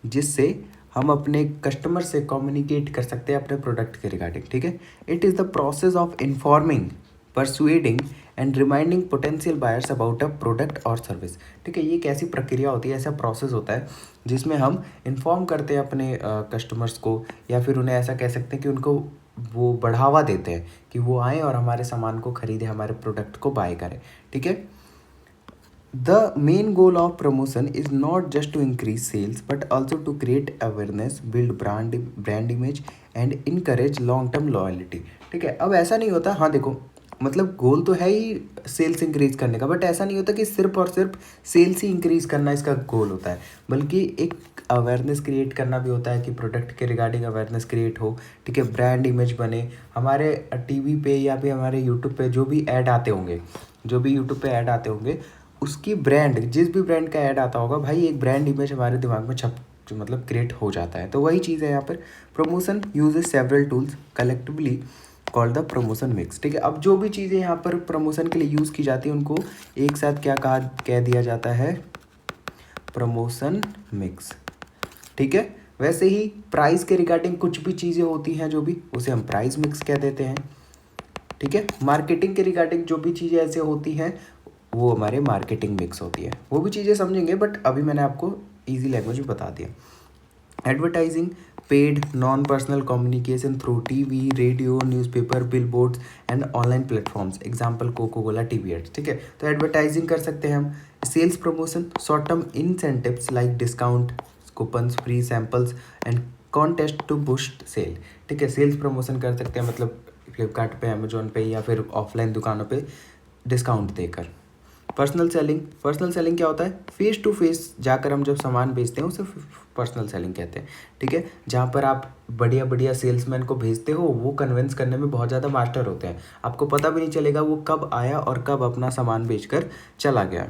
जिससे हम अपने कस्टमर से कम्युनिकेट कर सकते हैं अपने प्रोडक्ट के रिगार्डिंग, ठीक है। It is the process of informing, persuading and reminding potential buyers about a product और सर्विस, ठीक है। ये एक ऐसी प्रक्रिया होती है, ऐसा प्रोसेस होता है जिसमें हम इन्फॉर्म करते हैं अपने कस्टमर्स को, या फिर उन्हें ऐसा कह सकते हैं कि उनको वो बढ़ावा देते हैं कि वो आएँ और हमारे सामान को खरीदें, हमारे प्रोडक्ट को बाय करें, ठीक है। The main goal of promotion is not just to increase sales but also to create awareness, build brand image and encourage long term loyalty, ठीक है। अब ऐसा नहीं होता, हाँ देखो मतलब गोल तो है ही सेल्स इंक्रीज करने का, बट ऐसा नहीं होता कि सिर्फ और सिर्फ सेल्स ही इंक्रीज करना इसका गोल होता है, बल्कि एक अवेयरनेस क्रिएट करना भी होता है कि प्रोडक्ट के रिगार्डिंग अवेयरनेस क्रिएट हो, ठीक है, ब्रांड इमेज बने। हमारे टीवी पे या फिर हमारे यूट्यूब पे जो भी ऐड आते होंगे, जो भी यूट्यूब पे ऐड आते होंगे, उसकी ब्रांड, जिस भी ब्रांड का ऐड आता होगा भाई, एक ब्रांड इमेज हमारे दिमाग में छप जो मतलब क्रिएट हो जाता है। तो वही चीज़ है यहाँ पर। Promotion uses several tools collectively called the promotion mix, ठीक है। अब जो भी चीज़ें यहाँ पर प्रमोशन के लिए यूज़ की जाती हैं उनको एक साथ क्या कह दिया जाता है, प्रमोशन मिक्स, ठीक है। वैसे ही प्राइस के रिगार्डिंग कुछ भी चीज़ें होती हैं जो भी, उसे हम प्राइस मिक्स कह देते हैं, ठीक है। मार्केटिंग के रिगार्डिंग जो भी चीज़ें ऐसे होती हैं वो हमारे मार्केटिंग मिक्स होती है, वो भी चीज़ें समझेंगे, बट अभी मैंने आपको ईजी लैंग्वेज में बता दिया। Advertising, paid non personal communication through TV, radio, newspaper, billboards and online platforms, example Coca Cola TV ads, ठीक है। तो एडवर्टाइजिंग कर सकते हैं हम। Sales promotion, short term incentives like discount, coupons, free samples and contest to boost sale, ठीक है। Sales promotion कर सकते हैं, मतलब फ्लिपकार्ट पे, अमेजोन पे या फिर ऑफलाइन दुकानों पे डिस्काउंट देकर। पर्सनल सेलिंग, पर्सनल सेलिंग क्या होता है, फेस टू फेस जाकर हम जब सामान बेचते हैं उसे पर्सनल सेलिंग कहते हैं, ठीक है। जहाँ पर आप बढ़िया बढ़िया सेल्समैन को भेजते हो, वो कन्विंस करने में बहुत ज़्यादा मास्टर होते हैं, आपको पता भी नहीं चलेगा वो कब आया और कब अपना सामान बेचकर चला गया।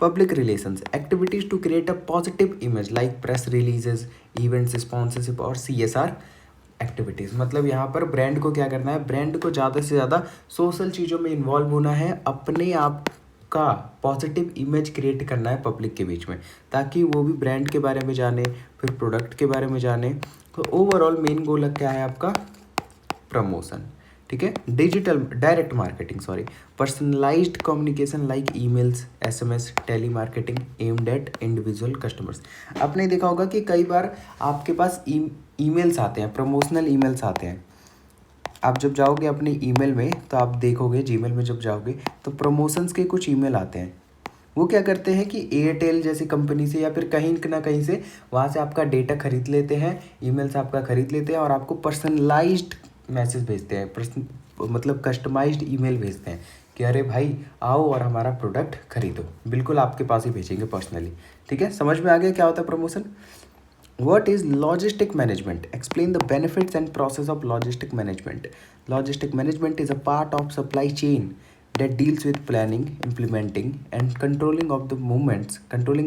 Public relations, activities to create a positive image like press releases, events, sponsorship और CSR एक्टिविटीज़। मतलब यहाँ पर ब्रांड को क्या करना है, ब्रांड को ज़्यादा से ज़्यादा सोशल चीज़ों में इन्वॉल्व होना है, अपने आप का पॉजिटिव इमेज क्रिएट करना है पब्लिक के बीच में, ताकि वो भी ब्रांड के बारे में जाने, फिर प्रोडक्ट के बारे में जाने। तो ओवरऑल मेन गोल क्या है आपका, प्रमोशन, ठीक है। Digital direct marketing, sorry, personalised communication like emails, SMS, tele marketing aimed at individual customers. आपने देखा होगा कि कई बार आपके पास ईमेल्स आते हैं, प्रमोशनल ईमेल्स आते हैं। आप जब जाओगे अपने ईमेल में तो आप देखोगे, जीमेल में जब जाओगे तो प्रमोशंस के कुछ ईमेल आते हैं। वो क्या करते हैं कि एयरटेल जैसी कंपनी से या फिर कहीं ना कहीं से वहाँ से आपका डेटा खरीद लेते हैं, ईमेल्स आपका खरीद लेते हैं और आपको पर्सनलाइज्ड मैसेज भेजते हैं, मतलब कस्टमाइज्ड ईमेल भेजते हैं कि अरे भाई आओ और हमारा प्रोडक्ट खरीदो, बिल्कुल आपके पास ही भेजेंगे पर्सनली, ठीक है। समझ में आ गया क्या होता है promotion. What is logistic management? Explain the benefits and process of logistic management. Logistic management is a part of supply chain that deals with planning, implementing, and controlling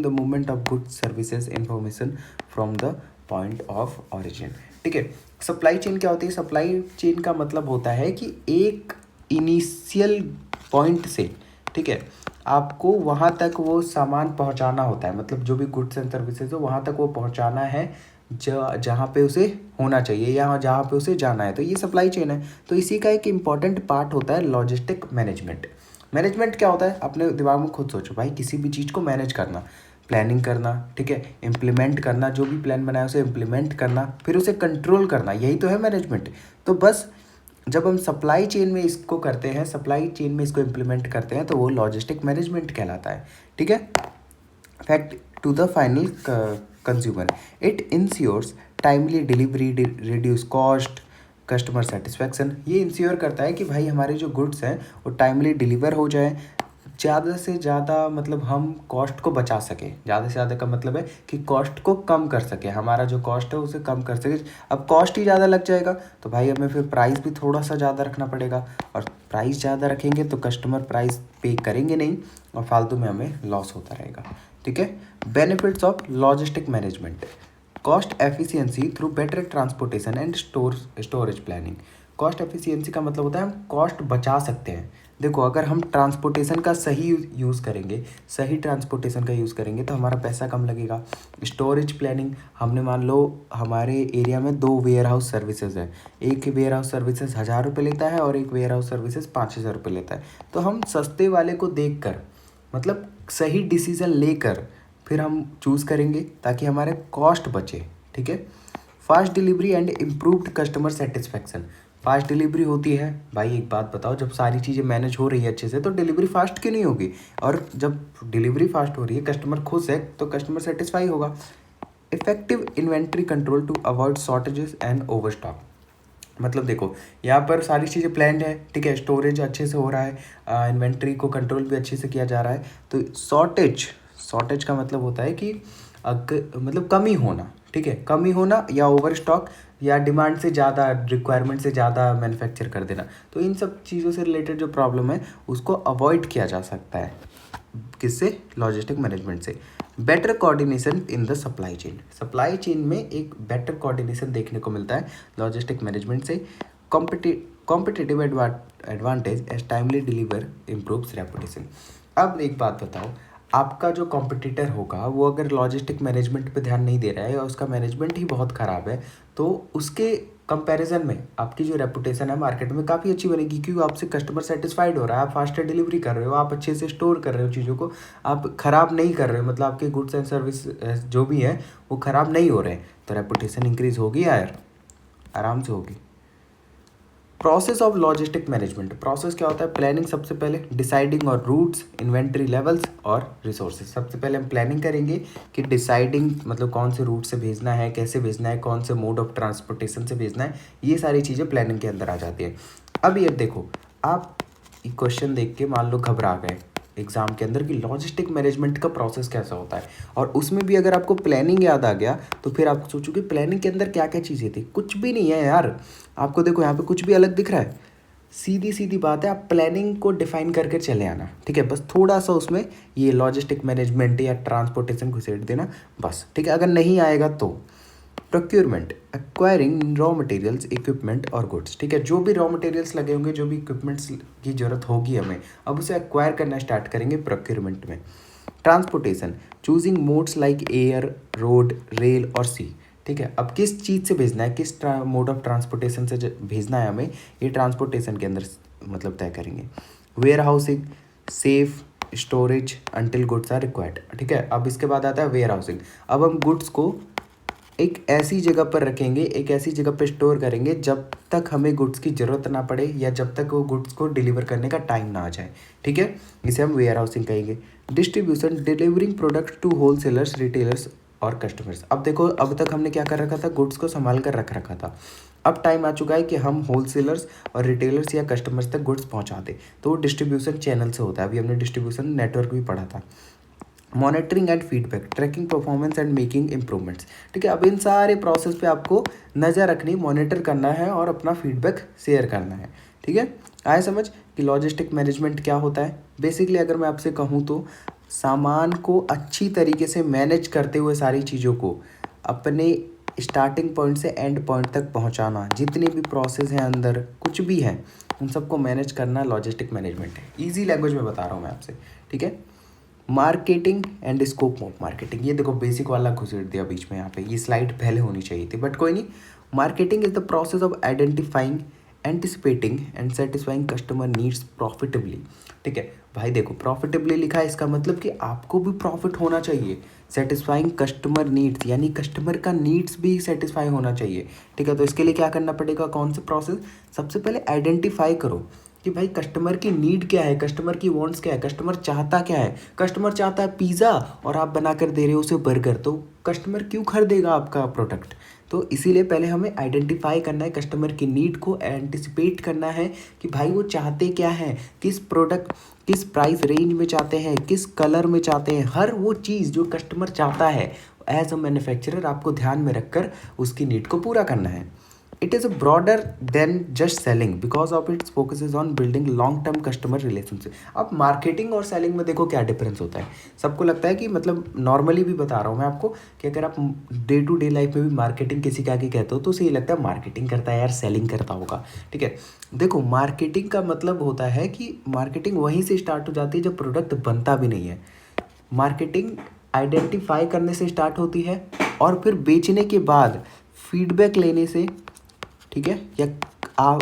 the movement of goods, services, information from the point of origin. ठीक है। Supply chain क्या होती है, supply chain का मतलब होता है कि एक इनिशियल पॉइंट से, ठीक है, आपको वहाँ तक वो सामान पहुँचाना होता है, मतलब जो भी गुड्स एंड सर्विसेज हो वहाँ तक वो पहुँचाना है जहाँ पे उसे होना चाहिए या जहाँ पे उसे जाना है, तो ये सप्लाई चेन है। तो इसी का एक इम्पॉर्टेंट पार्ट होता है लॉजिस्टिक मैनेजमेंट। मैनेजमेंट क्या होता है, अपने दिमाग में खुद सोचो भाई, किसी भी चीज़ को मैनेज करना, प्लानिंग करना, ठीक है, इम्प्लीमेंट करना, जो भी प्लान बनाया उसे इम्प्लीमेंट करना, फिर उसे कंट्रोल करना, यही तो है मैनेजमेंट। तो बस जब हम सप्लाई चेन में इसको करते हैं, सप्लाई चेन में इसको इम्प्लीमेंट करते हैं, तो वो लॉजिस्टिक मैनेजमेंट कहलाता है, ठीक है। Fact to the final consumer, it ensures timely delivery, reduce cost, customer satisfaction. ये इंश्योर करता है कि भाई हमारे जो गुड्स हैं वो टाइमली डिलीवर हो जाए, ज़्यादा से ज़्यादा, मतलब हम कॉस्ट को बचा सकें। ज़्यादा से ज़्यादा का मतलब है कि कॉस्ट को कम कर सके, हमारा जो कॉस्ट है उसे कम कर सके। अब कॉस्ट ही ज़्यादा लग जाएगा तो भाई हमें फिर प्राइस भी थोड़ा सा ज़्यादा रखना पड़ेगा, और प्राइस ज़्यादा रखेंगे तो कस्टमर प्राइस पे करेंगे नहीं और फालतू में हमें लॉस होता रहेगा, ठीक है। Benefits of logistic management, cost efficiency through better transportation and storage planning. Cost efficiency का मतलब होता है हम कॉस्ट बचा सकते हैं। देखो अगर हम ट्रांसपोर्टेशन का सही यूज़ करेंगे, सही ट्रांसपोर्टेशन का यूज़ करेंगे तो हमारा पैसा कम लगेगा। स्टोरेज प्लानिंग, हमने मान लो हमारे एरिया में 2 वेयर हाउस सर्विसेज है, एक वेयर हाउस सर्विसेज 1000 रुपये लेता है और एक वेयर हाउस सर्विसेज 5000 रुपये लेता है। तो हम सस्ते वाले को देख कर, मतलब सही डिसीज़न लेकर फिर हम चूज़ करेंगे ताकि हमारे कॉस्ट बचे, ठीक है। Fast delivery and improved customer satisfaction, fast delivery होती है भाई, एक बात बताओ, जब सारी चीज़ें मैनेज हो रही है अच्छे से तो डिलीवरी फास्ट क्यों नहीं होगी, और जब डिलीवरी फास्ट हो रही है, कस्टमर खुश है तो कस्टमर सेटिस्फाई होगा। Effective inventory control to avoid shortages and over stock, मतलब देखो यहाँ पर सारी चीज़ें प्लान्ड है, ठीक है, स्टोरेज अच्छे से हो रहा है, इन्वेंट्री को कंट्रोल भी अच्छे से किया जा रहा है। तो शॉर्टेज का मतलब होता है कि मतलब कमी होना, ठीक है, कमी होना या ओवर स्टॉक या डिमांड से ज़्यादा, रिक्वायरमेंट से ज़्यादा मैन्युफैक्चर कर देना। तो इन सब चीज़ों से रिलेटेड जो प्रॉब्लम है उसको अवॉइड किया जा सकता है, किससे? लॉजिस्टिक मैनेजमेंट से। Better coordination in the supply chain में एक बेटर कोऑर्डिनेशन देखने को मिलता है लॉजिस्टिक मैनेजमेंट से। Competitive advantage as timely deliver improves reputation. अब एक बात बताओ, आपका जो कॉम्पिटिटर होगा वो अगर लॉजिस्टिक मैनेजमेंट पे ध्यान नहीं दे रहा है या उसका मैनेजमेंट ही बहुत ख़राब है, तो उसके कंपैरिजन में आपकी जो रेपुटेशन है मार्केट में काफ़ी अच्छी बनेगी, क्योंकि आपसे कस्टमर सेटिस्फाइड हो रहा है, आप फास्टर डिलीवरी कर रहे हो, आप अच्छे से स्टोर कर रहे हो चीज़ों को, आप ख़राब नहीं कर रहे हो, मतलब आपके गुड्स एंड सर्विस जो भी है वो ख़राब नहीं हो रहे हैं, तो रेपुटेशन इंक्रीज़ होगी यार, आराम से होगी। Process of logistic management, process क्या होता है? प्लानिंग सबसे पहले, डिसाइडिंग और रूट्स, इन्वेंट्री लेवल्स और रिसोर्सेज। सबसे पहले हम प्लानिंग करेंगे कि डिसाइडिंग मतलब कौन से रूट से भेजना है, कैसे भेजना है, कौन से मोड ऑफ ट्रांसपोर्टेशन से भेजना है, ये सारी चीज़ें प्लानिंग के अंदर आ जाती है। अब ये देखो, आप क्वेश्चन देख के मान लो घबरा गए एग्ज़ाम के अंदर कि लॉजिस्टिक मैनेजमेंट का प्रोसेस कैसा होता है, और उसमें भी अगर आपको प्लानिंग याद आ गया तो फिर आप सोचोगे प्लानिंग के अंदर क्या क्या चीज़ें थी। कुछ भी नहीं है यार, आपको देखो यहाँ पे कुछ भी अलग दिख रहा है, सीधी सीधी बात है, आप प्लानिंग को डिफाइन करके चले आना, ठीक है, बस थोड़ा सा उसमें ये लॉजिस्टिक मैनेजमेंट या ट्रांसपोर्टेशन घुसेड़ देना बस, ठीक है। अगर नहीं आएगा तो procurement, acquiring raw materials, equipment और गुड्स, ठीक है, जो भी रॉ मटेरियल्स लगे होंगे, जो भी इक्विपमेंट्स की ज़रूरत होगी हमें, अब उसे एक्वायर करना स्टार्ट करेंगे प्रोक्योरमेंट में। Transportation, choosing modes like air, road, rail और सी, ठीक है, अब किस चीज़ से भेजना है, किस मोड ऑफ ट्रांसपोर्टेशन से भेजना है हमें, ये ट्रांसपोर्टेशन के अंदर मतलब तय करेंगे। Warehousing, safe storage until goods are required, ठीक है। अब इसके बाद आता है वेयर हाउसिंग, अब हम गुड्स को एक ऐसी जगह पर रखेंगे, एक ऐसी जगह पर स्टोर करेंगे जब तक हमें गुड्स की ज़रूरत ना पड़े या जब तक वो गुड्स को डिलीवर करने का टाइम ना आ जाए, ठीक है, इसे हम वेयर हाउसिंग कहेंगे। Distribution, delivering product to wholesalers, retailers और कस्टमर्स। अब देखो, अब तक हमने क्या कर रखा था, गुड्स को संभाल कर रख रखा था, अब टाइम आ चुका है कि हम होलसेलर्स और रिटेलर्स या कस्टमर्स तक गुड्स पहुंचा दें, तो वो डिस्ट्रीब्यूशन चैनल से होता है, अभी हमने डिस्ट्रीब्यूशन नेटवर्क भी पढ़ा था। Monitoring and feedback, tracking performance and making improvements, ठीक है। अब इन सारे प्रोसेस पे आपको नज़र रखनी, मॉनिटर करना है और अपना फीडबैक शेयर करना है, ठीक है। आए समझ कि लॉजिस्टिक मैनेजमेंट क्या होता है? बेसिकली अगर मैं आपसे कहूँ तो सामान को अच्छी तरीके से मैनेज करते हुए सारी चीज़ों को अपने स्टार्टिंग पॉइंट से एंड पॉइंट तक पहुंचाना, जितने भी प्रोसेस हैं अंदर कुछ भी है उन सबको मैनेज करना लॉजिस्टिक मैनेजमेंट है। इजी लैंग्वेज में बता रहा हूँ मैं आपसे, ठीक है। Marketing and scope of marketing, ये देखो बेसिक वाला घुसेड़ दिया बीच में, यहाँ पे ये स्लाइड पहले होनी चाहिए थी बट कोई नहीं। Marketing is the process of identifying, anticipating and satisfying customer needs profitably, ठीक है भाई। देखो प्रॉफिटेबली लिखा है, इसका मतलब कि आपको भी प्रॉफिट होना चाहिए। सेटिस्फाइंग कस्टमर नीड्स यानी कस्टमर का नीड्स भी सेटिस्फाई होना चाहिए, ठीक है। तो इसके लिए क्या करना पड़ेगा, कौन सा प्रोसेस? सबसे पहले आइडेंटिफाई करो कि भाई कस्टमर की नीड क्या है, कस्टमर की वांट्स क्या है, कस्टमर चाहता क्या है। कस्टमर चाहता है पिज़्ज़ा और आप बना कर दे रहे हो उसे बर्गर, तो कस्टमर क्यों खरीदेगा आपका प्रोडक्ट? तो इसीलिए पहले हमें आइडेंटिफाई करना है कस्टमर की नीड को, एंटिसिपेट करना है कि भाई वो चाहते क्या हैं, किस प्रोडक्ट किस प्राइस रेंज में चाहते हैं, किस कलर में चाहते हैं, हर वो चीज़ जो कस्टमर चाहता है एज अ मैन्युफैक्चरर आपको ध्यान में रखकर उसकी नीड को पूरा करना है। It is a broader than just selling because of its focuses on building long term customer relationship। अब मार्केटिंग और सेलिंग में देखो क्या डिफरेंस होता है। सबको लगता है कि मतलब नॉर्मली भी बता रहा हूँ मैं आपको कि अगर आप डे टू डे लाइफ में भी मार्केटिंग किसी के आगे कहते हो तो उसे ये लगता है मार्केटिंग करता है यार, सेलिंग करता होगा, ठीक है। देखो मार्केटिंग का मतलब होता है कि मार्केटिंग वहीं से स्टार्ट हो जाती है जब प्रोडक्ट बनता भी नहीं है। मार्केटिंग आइडेंटिफाई करने से स्टार्ट होती है और फिर बेचने के बाद फीडबैक लेने से, ठीक है, या आप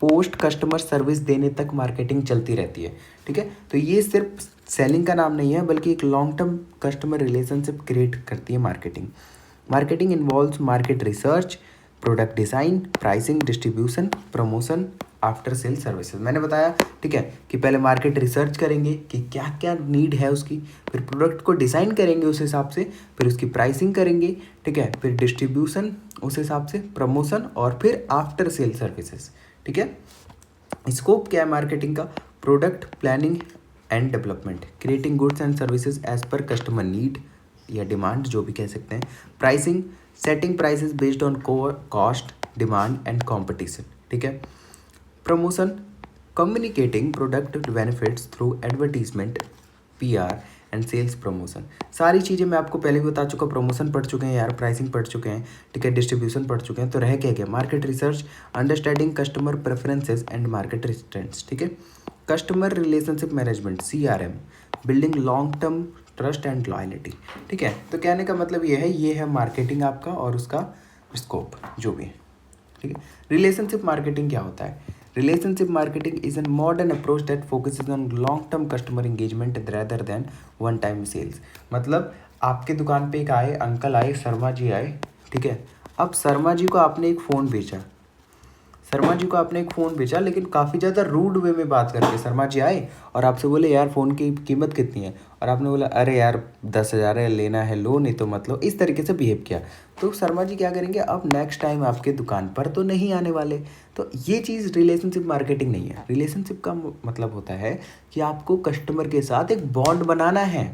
पोस्ट कस्टमर सर्विस देने तक मार्केटिंग चलती रहती है, ठीक है। तो ये सिर्फ सेलिंग का नाम नहीं है बल्कि एक long term customer relationship create करती है marketing. Marketing involves market research, product design, pricing, distribution, promotion after sale services. मैंने बताया ठीक है कि पहले मार्केट रिसर्च करेंगे कि क्या क्या नीड है उसकी, फिर प्रोडक्ट को डिज़ाइन करेंगे उस हिसाब से, फिर उसकी प्राइसिंग करेंगे ठीक है, फिर डिस्ट्रीब्यूशन उस हिसाब से, प्रमोशन और फिर आफ्टर सेल सर्विसेज। ठीक है, स्कोप क्या है मार्केटिंग का? Product planning and development, creating goods and services as per customer need या डिमांड जो भी कह सकते हैं। Pricing, setting prices based on cost, demand and competition. ठीक है। Promotion, communicating product benefits through advertisement, PR and sales promotion. सारी चीज़ें मैं आपको पहले भी बता चुका, प्रमोशन पढ़ चुके हैं यार, प्राइसिंग पढ़ चुके हैं ठीक है, डिस्ट्रीब्यूशन पढ़ चुके हैं, तो रह क्या गया? Market research, understanding customer preferences and market trends. ठीक है। Customer relationship management, CRM, building long term trust and loyalty. ठीक है, तो कहने का मतलब ये है मार्केटिंग आपका और उसका स्कोप जो भी है। ठीक है। रिलेशनशिप मार्केटिंग क्या होता है? Relationship marketing is an modern approach that focuses on long term customer engagement rather than one time sales. मतलब आपके दुकान पे एक आए अंकल आए, शर्मा जी आए ठीक है, अब शर्मा जी को आपने एक फ़ोन बेचा, शर्मा जी को आपने एक फ़ोन बेचा, लेकिन काफ़ी ज़्यादा रूड वे में बात करके शर्मा जी आए और आपसे बोले यार फ़ोन की कीमत कितनी है, और आपने बोला अरे यार 10,000 है, लेना है लो, नहीं तो मत लो, इस तरीके से बिहेव किया। तो शर्मा जी क्या करेंगे? अब नेक्स्ट टाइम आपके दुकान पर तो नहीं आने वाले। तो ये चीज़ रिलेशनशिप मार्केटिंग नहीं है। रिलेशनशिप का मतलब होता है कि आपको कस्टमर के साथ एक बॉन्ड बनाना है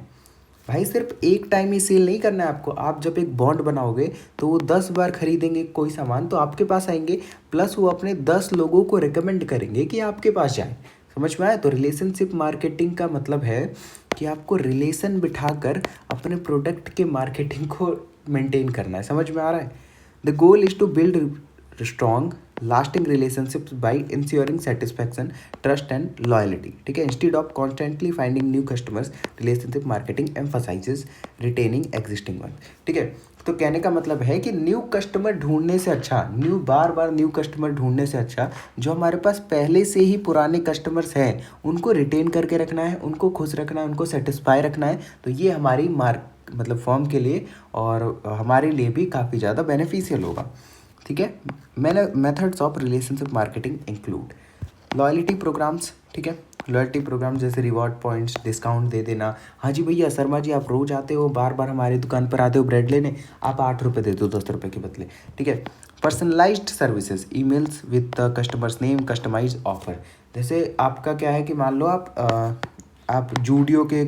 भाई, सिर्फ एक टाइम ही सेल नहीं करना है आपको। आप जब एक बॉन्ड बनाओगे तो वो 10 बार खरीदेंगे कोई सामान तो आपके पास आएंगे, प्लस वो अपने 10 लोगों को रिकमेंड करेंगे कि आपके पास जाए। समझ में आया? तो रिलेशनशिप मार्केटिंग का मतलब है कि आपको रिलेशन बिठाकर अपने प्रोडक्ट के मार्केटिंग को मेंटेन करना है। समझ में आ रहा है? The goal is to build strong lasting relationships by ensuring satisfaction, trust and loyalty। ठीक है, instead of constantly finding new customers, relationship marketing emphasizes retaining existing ones। ठीक है, तो कहने का मतलब है कि न्यू कस्टमर ढूंढने से अच्छा, बार बार न्यू कस्टमर ढूंढने से अच्छा जो हमारे पास पहले से ही पुराने कस्टमर्स हैं उनको रिटेन करके रखना है, उनको खुश रखना है, उनको सेटिस्फाई रखना है। तो ये हमारी मतलब फॉर्म के लिए और हमारे लिए भी काफ़ी ज़्यादा बेनिफिशियल होगा। ठीक है। मैंने methods of relationship marketing include loyalty programmes. ठीक है, लॉयल्टी प्रोग्राम जैसे रिवॉर्ड पॉइंट्स, डिस्काउंट दे देना। हाँ जी भैया, शर्मा जी आप रोज़ आते हो, बार बार हमारी दुकान पर आते हो ब्रेड लेने, आप 8 रुपये दे दो 10 रुपये के बदले। ठीक है। Personalised services, emails with the customers name, customised offer. जैसे आपका क्या है कि मान लो आप जूडियो के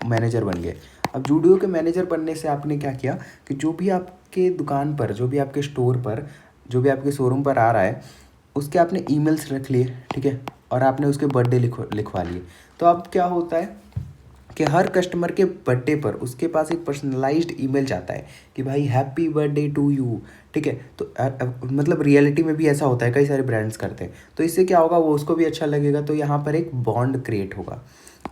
मैनेजर बन गए। अब जूडियो के मैनेजर बनने से आपने क्या किया कि जो भी आपके दुकान पर, जो भी आपके स्टोर पर, जो भी आपके शोरूम पर आ रहा है उसके आपने ईमेल्स रख लिए। ठीक है, और आपने उसके बर्थडे लिखवा लिए। तो अब क्या होता है कि हर कस्टमर के बर्थडे पर उसके पास एक पर्सनलाइज्ड ईमेल जाता है कि भाई हैप्पी बर्थडे टू यू। ठीक है, तो मतलब रियलिटी में भी ऐसा होता है, कई सारे ब्रांड्स करते हैं। तो इससे क्या होगा, वो उसको भी अच्छा लगेगा, तो यहाँ पर एक बॉन्ड क्रिएट होगा।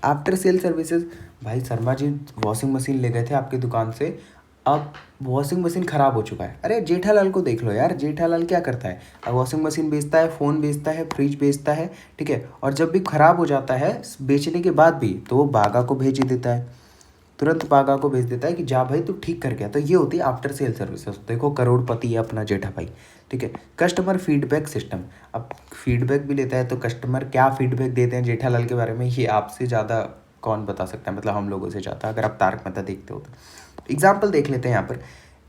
आफ्टर सेल सर्विसेज, भाई शर्मा जी वॉशिंग मशीन ले गए थे आपकी दुकान से, अब वॉशिंग मशीन ख़राब हो चुका है। अरे जेठालाल को देख लो यार, जेठालाल क्या करता है, अब वॉशिंग मशीन बेचता है, फ़ोन बेचता है, फ्रिज बेचता है। ठीक है, और जब भी ख़राब हो जाता है बेचने के बाद भी तो वो बागा को भेज ही देता है, तुरंत बागा को भेज देता है कि जा भाई तू ठीक कर गया। तो ये होती है आफ्टर सेल सर्विसेज। देखो करोड़पति है अपना जेठा भाई। ठीक है। कस्टमर फीडबैक सिस्टम, अब फीडबैक भी लेता है, तो कस्टमर क्या फीडबैक देते हैं जेठालाल के बारे में, ये आपसे ज़्यादा कौन बता सकता है, मतलब हम लोगों से ज़्यादा, अगर आप तारक मेहता देखते हो तो। एग्जाम्पल देख लेते हैं यहाँ पर।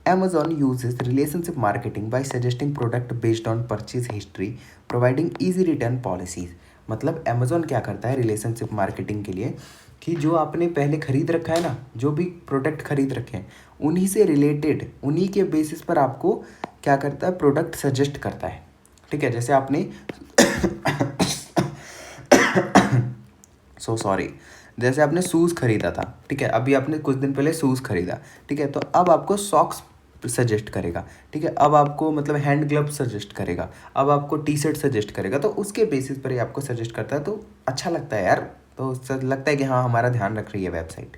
Amazon uses relationship marketing by suggesting product based on purchase history, providing easy return policies। मतलब Amazon क्या करता है रिलेशनशिप मार्केटिंग के लिए कि जो आपने पहले खरीद रखा है ना, जो भी प्रोडक्ट खरीद रखे हैं उन्हीं से रिलेटेड, उन्हीं के बेसिस पर आपको क्या करता है, प्रोडक्ट सजेस्ट करता है। ठीक है, जैसे आपने सो सॉरी, जैसे आपने शूज़ खरीदा था। ठीक है, अभी आपने कुछ दिन पहले शूज़ खरीदा। ठीक है, तो अब आपको सॉक्स सजेस्ट करेगा। ठीक है, अब आपको मतलब हैंड ग्लव सजेस्ट करेगा, अब आपको टी शर्ट सजेस्ट करेगा। तो उसके बेसिस पर ही आपको सजेस्ट करता है, तो अच्छा लगता है यार, तो लगता है कि हाँ हमारा ध्यान रख रही है website.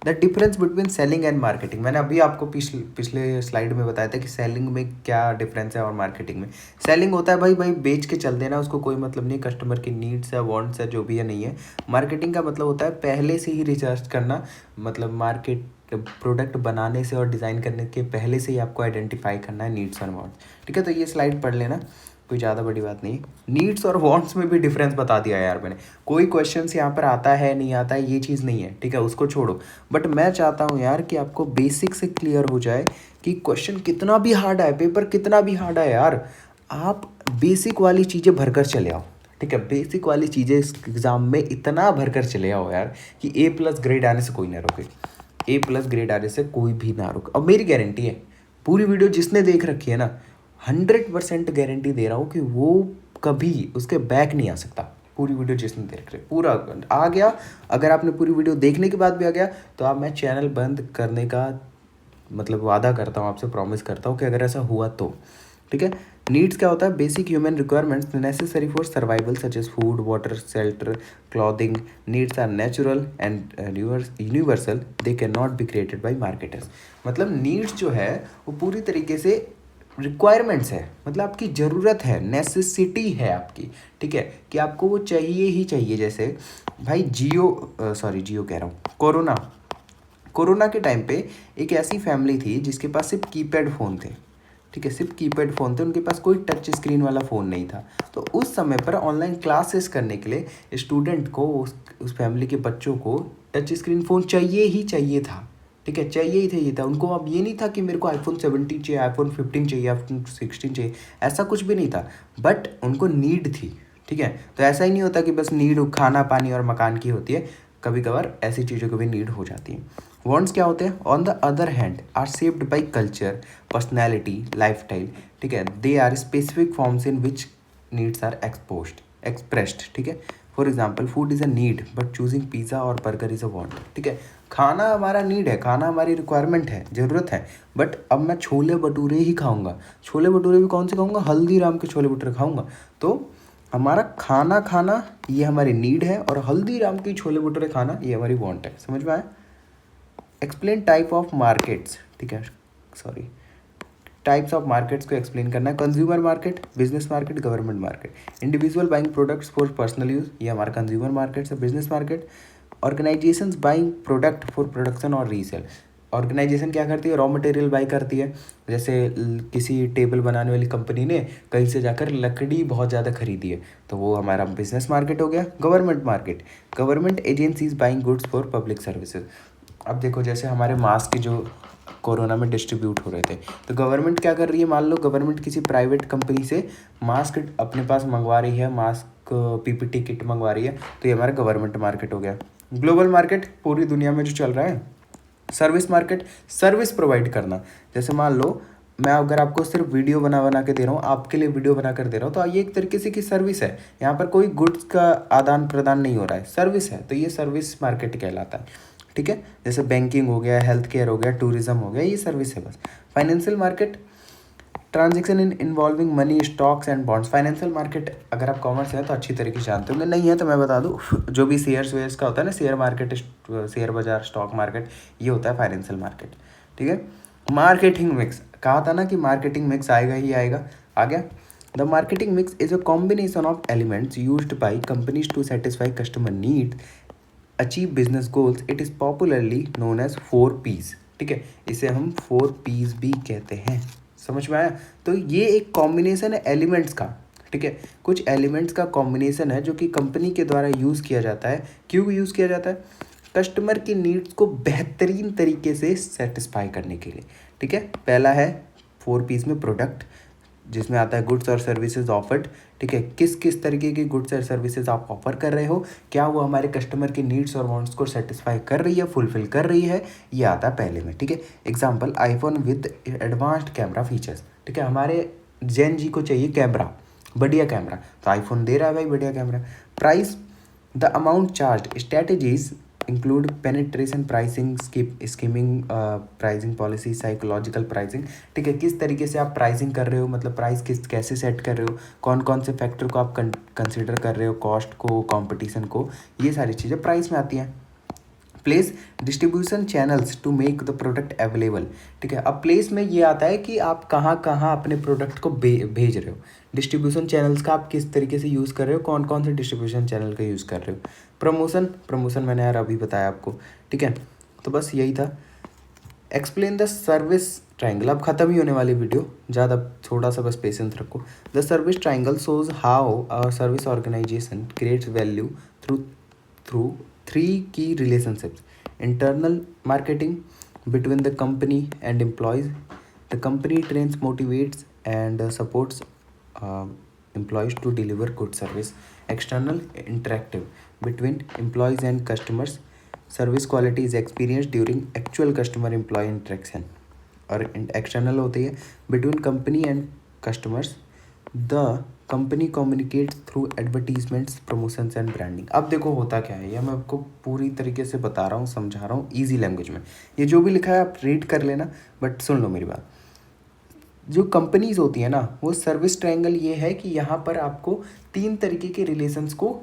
The difference between selling and marketing, मैंने अभी आपको पिछले स्लाइड में बताया था कि सेलिंग में क्या डिफरेंस है और मार्केटिंग में। सेलिंग होता है भाई बेच के चल देना, उसको कोई मतलब नहीं, कस्टमर की नीड्स है, वांट्स है, जो भी है नहीं है। मार्केटिंग का मतलब होता है पहले से ही रिसर्च करना, मतलब मार्केट प्रोडक्ट बनाने से और डिज़ाइन करने के पहले से ही आपको आइडेंटिफाई करना है नीड्स और वांट्स। ठीक है, तो ये स्लाइड पढ़ लेना। कोई ज़्यादा बड़ी बात नहीं है। नीड्स और वांट्स में भी डिफरेंस बता दिया यार मैंने। कोई क्वेश्चंस यहाँ पर आता है नहीं आता है ये चीज़ नहीं है, ठीक है, उसको छोड़ो। बट मैं चाहता हूँ यार कि आपको बेसिक से क्लियर हो जाए कि क्वेश्चन कितना भी हार्ड है, पेपर कितना भी हार्ड है यार, आप बेसिक वाली चीज़ें भरकर चले आओ, ठीक है। बेसिक वाली चीज़ें इस एग्ज़ाम में इतना भरकर चले आओ यार कि A+ ग्रेड आने से कोई ना रोके, A+ ग्रेड आने से कोई भी ना रोके। अब मेरी गारंटी है, पूरी वीडियो जिसने देख रखी है ना, 100% गारंटी दे रहा हूँ कि वो कभी उसके बैक नहीं आ सकता। पूरी वीडियो जिसने देख रहे पूरा आ गया, अगर आपने पूरी वीडियो देखने के बाद भी आ गया तो आप, मैं चैनल बंद करने का मतलब वादा करता हूँ आपसे, प्रॉमिस करता हूँ कि अगर ऐसा हुआ तो, ठीक है। नीड्स क्या होता है? Basic human requirements necessary for survival such as food, water, shelter, clothing. Needs are natural and universal, they can not be created by marketers. मतलब नीड्स जो है वो पूरी तरीके से रिक्वायरमेंट्स है, मतलब आपकी ज़रूरत है, नेसेसिटी है आपकी, ठीक है, कि आपको वो चाहिए ही चाहिए। जैसे भाई जियो कह रहा हूँ, कोरोना के टाइम पे एक ऐसी फैमिली थी जिसके पास सिर्फ कीपैड फ़ोन थे, ठीक है, सिर्फ कीपैड फ़ोन थे, उनके पास कोई टच स्क्रीन वाला फ़ोन नहीं था। तो उस समय पर ऑनलाइन क्लासेस करने के लिए स्टूडेंट को, उस फैमिली के बच्चों को टच स्क्रीन फ़ोन चाहिए ही चाहिए था, ठीक है, चाहिए ही चाहिए था उनको। अब ये नहीं था कि मेरे को iPhone 17 चाहिए, iPhone 15 चाहिए, iPhone 16 चाहिए, ऐसा कुछ भी नहीं था, बट उनको नीड थी, ठीक है। तो ऐसा ही नहीं होता कि बस नीड खाना पानी और मकान की होती है, कभी कभार ऐसी चीज़ों को भी नीड हो जाती है। वांट्स क्या होते हैं? On the other hand are shaped by culture, personality, lifestyle, ठीक है। They are specific forms in which needs are expressed, ठीक है। For example, food is a need but choosing pizza और बर्गर इज़ अ वांट, ठीक है। खाना हमारा need है, खाना हमारी रिक्वायरमेंट है, ज़रूरत है, बट अब मैं छोले भटूरे ही खाऊंगा। छोले भटूरे भी कौन से खाऊंगा? हल्दीराम के छोले भटूरे खाऊंगा। तो हमारा खाना खाना ये हमारी नीड है, और हल्दीराम की छोले भटूरे खाना ये हमारी वांट है। समझ में आया? एक्सप्लेन टाइप ऑफ मार्केट्स, ठीक है, सॉरी, टाइप्स ऑफ मार्केट्स को एक्सप्लेन करना है। Consumer market, business market, government market. Individual buying products for personal use, ये हमारा कंज्यूमर मार्केट है। Business market, organisations buying product for production और रीसेल। ऑर्गेनाइजेशन क्या करती है? रॉ मटेरियल बाई करती है। जैसे किसी टेबल बनाने वाली कंपनी ने कहीं से जाकर लकड़ी बहुत ज़्यादा खरीदी है, तो वो हमारा बिजनेस मार्केट हो गया। Government market, government agencies buying goods for public services. अब देखो, जैसे हमारे मास्क जो कोरोना में डिस्ट्रीब्यूट हो रहे थे, तो गवर्नमेंट क्या कर रही है? मान लो गवर्नमेंट किसी प्राइवेट कंपनी से मास्क अपने पास मंगवा रही है, मास्क PPT किट मंगवा रही है, तो ये हमारा गवर्नमेंट मार्केट हो गया। ग्लोबल मार्केट, पूरी दुनिया में जो चल रहा है। सर्विस मार्केट, सर्विस प्रोवाइड करना। जैसे मान लो मैं अगर आपको सिर्फ वीडियो बना के दे रहा हूँ, आपके लिए वीडियो बना कर दे रहा हूँ, तो ये एक तरीके से की सर्विस है। यहाँ पर कोई गुड्स का आदान प्रदान नहीं हो रहा है, सर्विस है, तो ये सर्विस मार्केट कहलाता है, ठीक है। जैसे बैंकिंग हो गया, हेल्थ केयर हो गया, टूरिज्म हो गया, ये सर्विस है बस। Financial market, transaction in involving money, stocks and bonds. Financial market, अगर आप कॉमर्स है तो अच्छी तरीके से जानते होंगे, नहीं है तो मैं बता दूँ, जो भी शेयर्स वेयर्स का होता है ना, शेयर मार्केट, शेयर बाजार, स्टॉक मार्केट, ये होता है फाइनेंशियल मार्केट, ठीक है। मार्केटिंग मिक्स, कहा था ना कि मार्केटिंग मिक्स आएगा ही आएगा, आ गया। The marketing mix is a combination of elements used by companies to satisfy customer needs, achieve business goals. It is popularly known as 4 Ps, ठीक है, इसे हम 4 Ps भी कहते हैं। समझ में आया? तो ये एक कॉम्बिनेशन है एलिमेंट्स का, ठीक है, कुछ एलिमेंट्स का कॉम्बिनेशन है जो कि कंपनी के द्वारा यूज़ किया जाता है। क्यों यूज़ किया जाता है? कस्टमर की नीड्स को बेहतरीन तरीके से सेटिस्फाई करने के लिए, ठीक है। पहला है 4 Ps में प्रोडक्ट, जिसमें आता है गुड्स और सर्विसेज ऑफर्ड, ठीक है, किस किस तरीके की गुड्स और सर्विसेज आप ऑफर कर रहे हो, क्या वो हमारे कस्टमर की नीड्स और वांट्स को सेटिस्फाई कर रही है, फुलफिल कर रही है, ये आता है पहले में, ठीक है। Example, iPhone with advanced camera features, ठीक है, हमारे जेन जी को चाहिए कैमरा, बढ़िया कैमरा, तो आईफोन दे रहा है भाई बढ़िया camera. Price, the amount charge, strategies include penetration pricing, skimming pricing policy, psychological pricing, ठीक है, किस तरीके से आप प्राइसिंग कर रहे हो, मतलब प्राइस कैसे सेट कर रहे हो, कौन कौन से फैक्टर को आप कंसिडर कर रहे हो, कॉस्ट को, कंपटीशन को, ये सारी चीज़ें प्राइस में आती हैं। Place, distribution channels to make the product available, ठीक है। अब प्लेस में ये आता है कि आप कहाँ कहाँ अपने प्रोडक्ट को भेज रहे हो। डिस्ट्रीब्यूशन चैनल्स का आप किस तरीके से यूज़ कर रहे हो, कौन कौन से डिस्ट्रीब्यूशन चैनल का यूज़ कर रहे हो। प्रमोशन मैंने यार अभी बताया आपको, ठीक है, तो बस यही था। Explain the service triangle. अब खत्म ही होने वाली वीडियो, ज़्यादा थोड़ा सा बस पेशेंस रखो। The service triangle shows how our service organisation creates value through through three key relationships: internal marketing between the company and employees. The company trains, motivates, and supports uh, employees to deliver good service. External interactive between employees and customers. Service quality is experienced during actual customer employee interaction. और external होती है between company and customers. The company communicates through advertisements, promotions and branding. अब देखो होता क्या है, यह मैं आपको पूरी तरीके से बता रहा हूँ, समझा रहा हूँ ईजी लैंग्वेज में। ये जो भी लिखा है आप रीड कर लेना, बट सुन लो मेरी बात। जो कंपनीज होती है ना, वो सर्विस ट्रायंगल ये है कि यहाँ पर आपको तीन तरीके के रिलेशंस को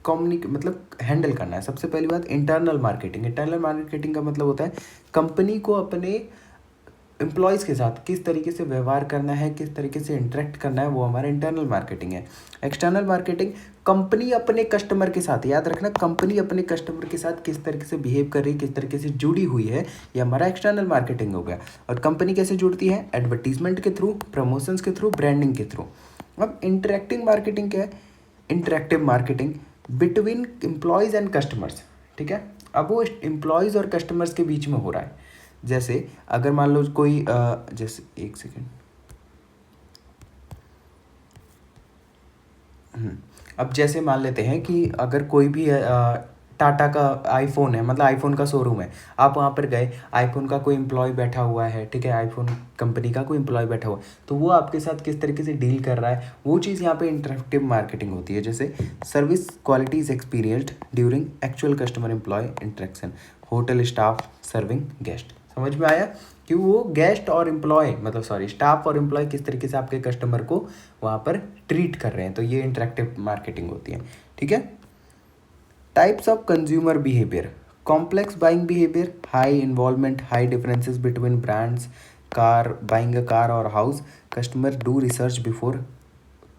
मतलब हैंडल करना है। सबसे पहली बात इंटरनल मार्केटिंग। इंटरनल मार्केटिंग का मतलब होता है कंपनी को अपने एम्प्लॉयज़ के साथ किस तरीके से व्यवहार करना है, किस तरीके से इंटरेक्ट करना है, वो हमारा इंटरनल मार्केटिंग है। एक्सटर्नल मार्केटिंग, कंपनी अपने कस्टमर के साथ, याद रखना, कंपनी अपने कस्टमर के साथ किस तरीके से बिहेव कर रही है, किस तरीके से जुड़ी हुई है, ये हमारा एक्सटर्नल मार्केटिंग हो गया। और कंपनी कैसे जुड़ती है? एडवर्टीजमेंट के थ्रू, प्रमोशंस के थ्रू, ब्रांडिंग के थ्रू। अब इंटरेक्टिंग मार्केटिंग क्या है? Interactive marketing between employees and customers. ठीक है, अब वो एम्प्लॉयज़ और कस्टमर्स के बीच में हो रहा है। जैसे अगर मान लो कोई जैसे एक सेकेंड, अब जैसे मान लेते हैं कि अगर कोई भी टाटा का आईफोन है, मतलब आईफोन का शोरूम है, आप वहाँ पर गए, आईफोन का कोई एम्प्लॉय बैठा हुआ है, ठीक है, आईफोन कंपनी का कोई एम्प्लॉय बैठा हुआ है, तो वो आपके साथ किस तरीके से डील कर रहा है, वो चीज़ यहाँ पे इंटरेक्टिव मार्केटिंग होती है। जैसे service quality is experienced during actual customer employee interaction, hotel staff serving guest. समझ में आया कि वो गेस्ट और एम्प्लॉय, मतलब सॉरी, स्टाफ और एम्प्लॉय किस तरीके से आपके कस्टमर को वहाँ पर ट्रीट कर रहे हैं, तो ये इंटरेक्टिव मार्केटिंग होती है। ठीक है। Types of consumer behaviour: complex buying behaviour, high involvement, high differences between brands, car buying a car और house, customer do research before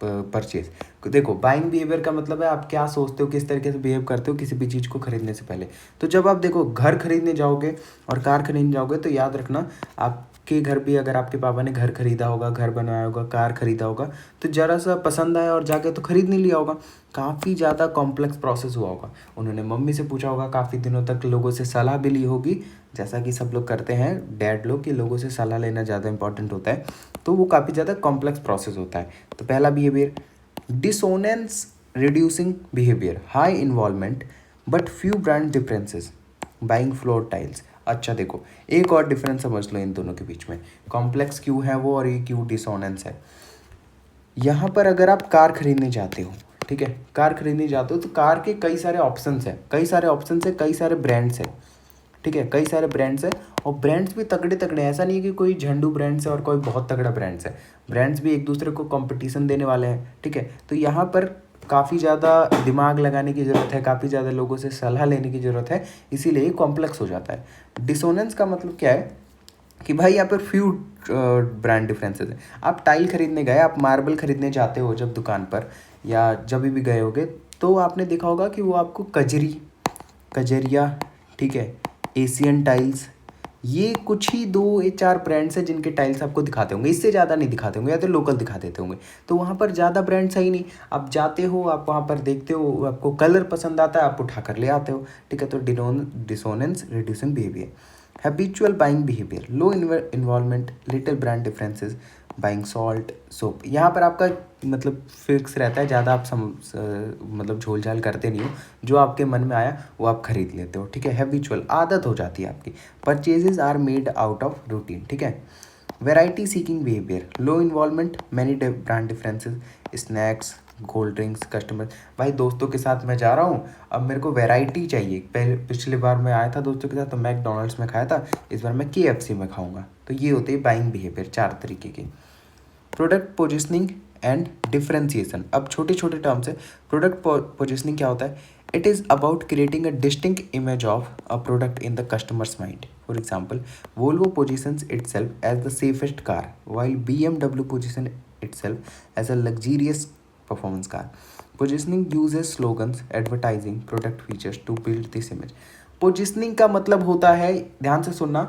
purchase. देखो, बाइंग बिहेवियर का मतलब है आप क्या सोचते हो, किस तरीके से बिहेव करते हो किसी भी चीज़ को खरीदने से पहले। तो जब आप देखो घर खरीदने जाओगे और कार खरीदने जाओगे, तो याद रखना आपके घर भी, अगर आपके पापा ने घर खरीदा होगा, घर बनाया होगा, कार खरीदा होगा, तो ज़रा सा पसंद आया और जाके तो खरीद नहीं लिया होगा, काफ़ी ज़्यादा कॉम्प्लेक्स प्रोसेस हुआ होगा। उन्होंने मम्मी से पूछा होगा, काफ़ी दिनों तक लोगों से सलाह भी ली होगी, जैसा कि सब लोग करते हैं डैड लोग, कि लोगों से सलाह लेना ज़्यादा इंपॉर्टेंट होता है, तो वो काफ़ी ज़्यादा कॉम्प्लेक्स प्रोसेस होता है। तो पहला behaviour dissonance reducing behaviour, high involvement but few brand differences, buying floor tiles. अच्छा देखो, एक और डिफरेंस समझ लो इन दोनों के बीच में, कॉम्प्लेक्स क्यों है वो और ये क्यों डिसोनेंस है। यहाँ पर अगर आप कार खरीदने जाते हो, ठीक है, कार खरीदने जाते हो, तो कार के कई सारे ऑप्शंस हैं, कई सारे ऑप्शंस हैं, कई सारे ब्रांड्स हैं, ठीक है, कई सारे ब्रांड्स हैं, और ब्रांड्स भी तगड़े तगड़े हैं। ऐसा नहीं है कि कोई झंडू ब्रांड्स है और कोई बहुत तगड़ा ब्रांड्स है, ब्रांड्स भी एक दूसरे को कंपटीशन देने वाले हैं। ठीक है, तो यहाँ पर काफ़ी ज़्यादा दिमाग लगाने की ज़रूरत है, काफ़ी ज़्यादा लोगों से सलाह लेने की ज़रूरत है, इसीलिए ये कॉम्प्लेक्स हो जाता है। डिसोनेंस का मतलब क्या है कि भाई यहाँ पर फ्यू ब्रांड डिफरेंसेस हैं। आप टाइल खरीदने गए, आप मार्बल खरीदने जाते हो जब दुकान पर, या जब भी गए होगे, तो आपने देखा होगा कि वो आपको कजरी, कजरिया, ठीक है, एशियन टाइल्स, ये कुछ ही दो ये चार ब्रांड्स हैं जिनके टाइल्स आपको दिखाते होंगे, इससे ज़्यादा नहीं दिखाते होंगे, या तो लोकल दिखा देते होंगे। तो वहाँ पर ज़्यादा ब्रांड्स है ही नहीं, आप जाते हो, आप वहाँ पर देखते हो, आपको कलर पसंद आता है, आप उठा कर ले आते हो। ठीक है, तो dissonance reducing behaviour. Habitual buying behaviour, low involvement, little brand differences, buying salt soap. यहाँ पर आपका मतलब फिक्स रहता है, ज़्यादा आप मतलब झोल झाल करते नहीं हो, जो आपके मन में आया वो आप खरीद लेते हो। ठीक है, हैबिचुअल, आदत हो जाती है आपकी। Purchases are made out of routine. ठीक है। Variety seeking behaviour, low involvement, many brand differences, snacks, cold drinks, customer. भाई दोस्तों के साथ मैं जा रहा हूँ, अब मेरे को वैरायटी चाहिए। पहले पिछली बार मैं आया था दोस्तों के साथ तो मैकडोनल्ड्स में खाया था, इस बार मैं KFC में खाऊंगा। तो ये होते हैं बाइंग बिहेवियर, चार तरीके के। प्रोडक्ट पोजिशनिंग एंड डिफरेंशिएशन, अब छोटे छोटे टर्म्स है। प्रोडक्ट पोजिशनिंग क्या होता है? It is about creating a distinct image of a product in the customers mind. For example, Volvo positions itself as the safest car, while BMW position itself as a luxurious performance car. Positioning uses slogans, advertising, product features to build this image. Positioning का मतलब होता है, ध्यान से सुनना,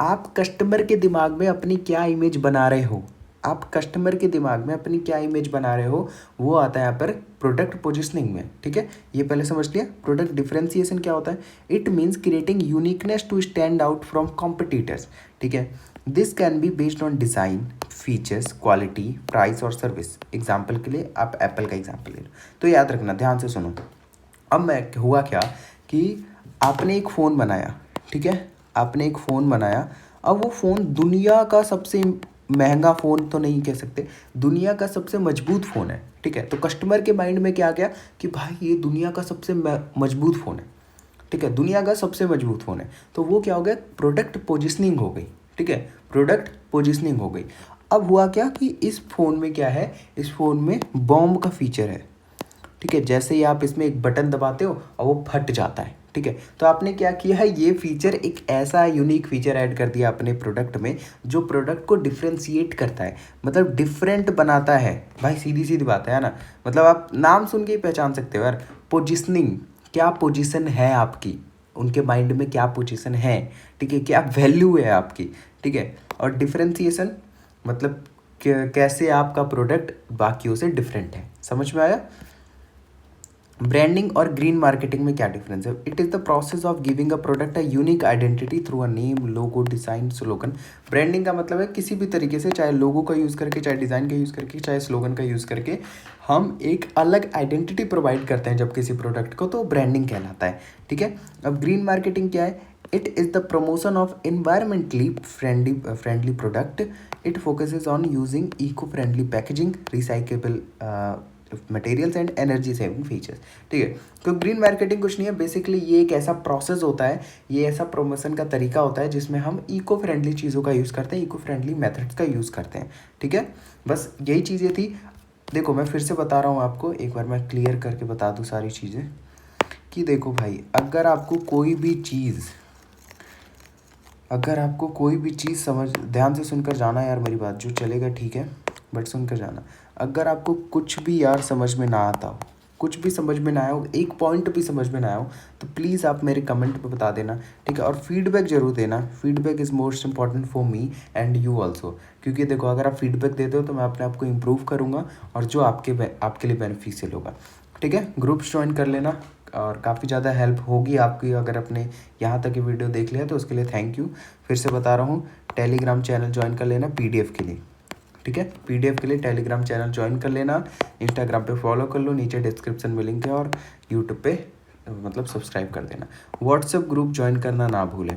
आप customer के दिमाग में अपनी क्या इमेज बना रहे हो, आप कस्टमर के दिमाग में अपनी क्या इमेज बना रहे हो, वो आता है यहाँ पर प्रोडक्ट पोजिशनिंग में। ठीक है, ये पहले समझ लिया। प्रोडक्ट डिफरेंशिएशन क्या होता है? It means creating uniqueness to stand out from competitors. ठीक है, this can be based on design, features, quality, price और सर्विस। एग्जाम्पल के लिए आप एप्पल का एग्जाम्पल ले लो, तो याद रखना, ध्यान से सुनो। अब मैं हुआ क्या कि आपने एक फ़ोन बनाया, ठीक है, आपने एक फ़ोन बनाया। अब वो फ़ोन दुनिया का सबसे महंगा फ़ोन तो नहीं कह सकते, दुनिया का सबसे मजबूत फ़ोन है। ठीक है, तो कस्टमर के माइंड में क्या गया कि भाई ये दुनिया का सबसे मजबूत फ़ोन है। ठीक है, दुनिया का सबसे मजबूत फ़ोन है, तो वो क्या हो गया? प्रोडक्ट पोजिशनिंग हो गई। ठीक है, प्रोडक्ट पोजिशनिंग हो गई। अब हुआ क्या कि इस फ़ोन में क्या है, इस फ़ोन में बॉम्ब का फीचर है। ठीक है, जैसे ही आप इसमें एक बटन दबाते हो और वो फट जाता है। ठीक है, तो आपने क्या किया है, ये फीचर, एक ऐसा यूनिक फीचर ऐड कर दिया अपने प्रोडक्ट में जो प्रोडक्ट को डिफ्रेंशिएट करता है, मतलब डिफरेंट बनाता है। भाई सीधी सीधी बात है ना, मतलब आप नाम सुन के ही पहचान सकते हो यार। पोजिशनिंग, क्या पोजीशन है आपकी, उनके माइंड में क्या पोजीशन है। ठीक है, क्या वैल्यू है आपकी। ठीक है, और डिफरेंशिएशन मतलब कैसे आपका प्रोडक्ट बाकियों से डिफरेंट है। समझ में आया? ब्रांडिंग और ग्रीन मार्केटिंग में क्या डिफरेंस है? It is the process of giving a product a unique identity through a name, logo, design, slogan. Branding का मतलब है किसी भी तरीके से, चाहे लोगो का यूज़ करके, चाहे डिज़ाइन का यूज़ करके, चाहे स्लोगन का यूज़ करके हम एक अलग आइडेंटिटी प्रोवाइड करते हैं जब किसी प्रोडक्ट को, तो ब्रांडिंग कहलाता है। ठीक है, अब ग्रीन मार्केटिंग क्या है? It is the promotion of environmentally friendly product. It focuses on using eco-friendly packaging, recyclable materials and energy saving features. ठीक है, तो ग्रीन मार्केटिंग कुछ नहीं है, बेसिकली ये एक ऐसा प्रोसेस होता है, ये ऐसा प्रमोशन का तरीका होता है जिसमें हम इको फ्रेंडली चीज़ों का यूज़ करते हैं, इको फ्रेंडली मेथड्स का यूज़ करते हैं। ठीक है, बस यही चीज़ें थी। देखो मैं फिर से बता रहा हूँ आपको, एक बार मैं क्लियर करके बता दूँ सारी चीज़ें कि देखो भाई, अगर आपको कोई भी चीज़ समझ, ध्यान से सुनकर जाना यार मेरी बात, जो चलेगा ठीक है बट सुनकर जाना। अगर आपको कुछ भी यार समझ में ना आता हो, कुछ भी समझ में ना आया हो, एक पॉइंट भी समझ में ना आया हो, तो प्लीज़ आप मेरे कमेंट पे बता देना। ठीक है, और फीडबैक ज़रूर देना। Feedback is most important for me and you also, क्योंकि देखो अगर आप फीडबैक देते हो तो मैं अपने आप को इम्प्रूव करूँगा और जो आपके लिए बेनिफिशियल होगा। ठीक है, ग्रुप्स ज्वाइन कर लेना और काफ़ी ज़्यादा हेल्प होगी आपकी अगर अपने यहाँ तक ये वीडियो देख लिया तो उसके लिए थैंक यू। फिर से बता रहा हूँ, टेलीग्राम चैनल ज्वाइन कर लेना पीडीएफ के लिए। ठीक है, पीडीएफ के लिए टेलीग्राम चैनल ज्वाइन कर लेना, इंस्टाग्राम पे फॉलो कर लो, नीचे डिस्क्रिप्शन में लिंक है, और यूट्यूब पे मतलब सब्सक्राइब कर देना। व्हाट्सएप ग्रुप ज्वाइन करना ना भूलें।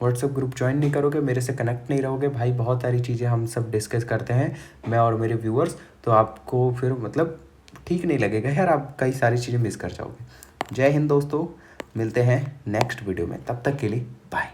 व्हाट्सएप ग्रुप ज्वाइन नहीं करोगे, मेरे से कनेक्ट नहीं रहोगे भाई, बहुत सारी चीज़ें हम सब डिस्कस करते हैं, मैं और मेरे व्यूअर्स, तो आपको फिर मतलब ठीक नहीं लगेगा यार, आप कई सारी चीज़ें मिस कर जाओगे। जय हिंद दोस्तों, मिलते हैं नेक्स्ट वीडियो में, तब तक के लिए बाय।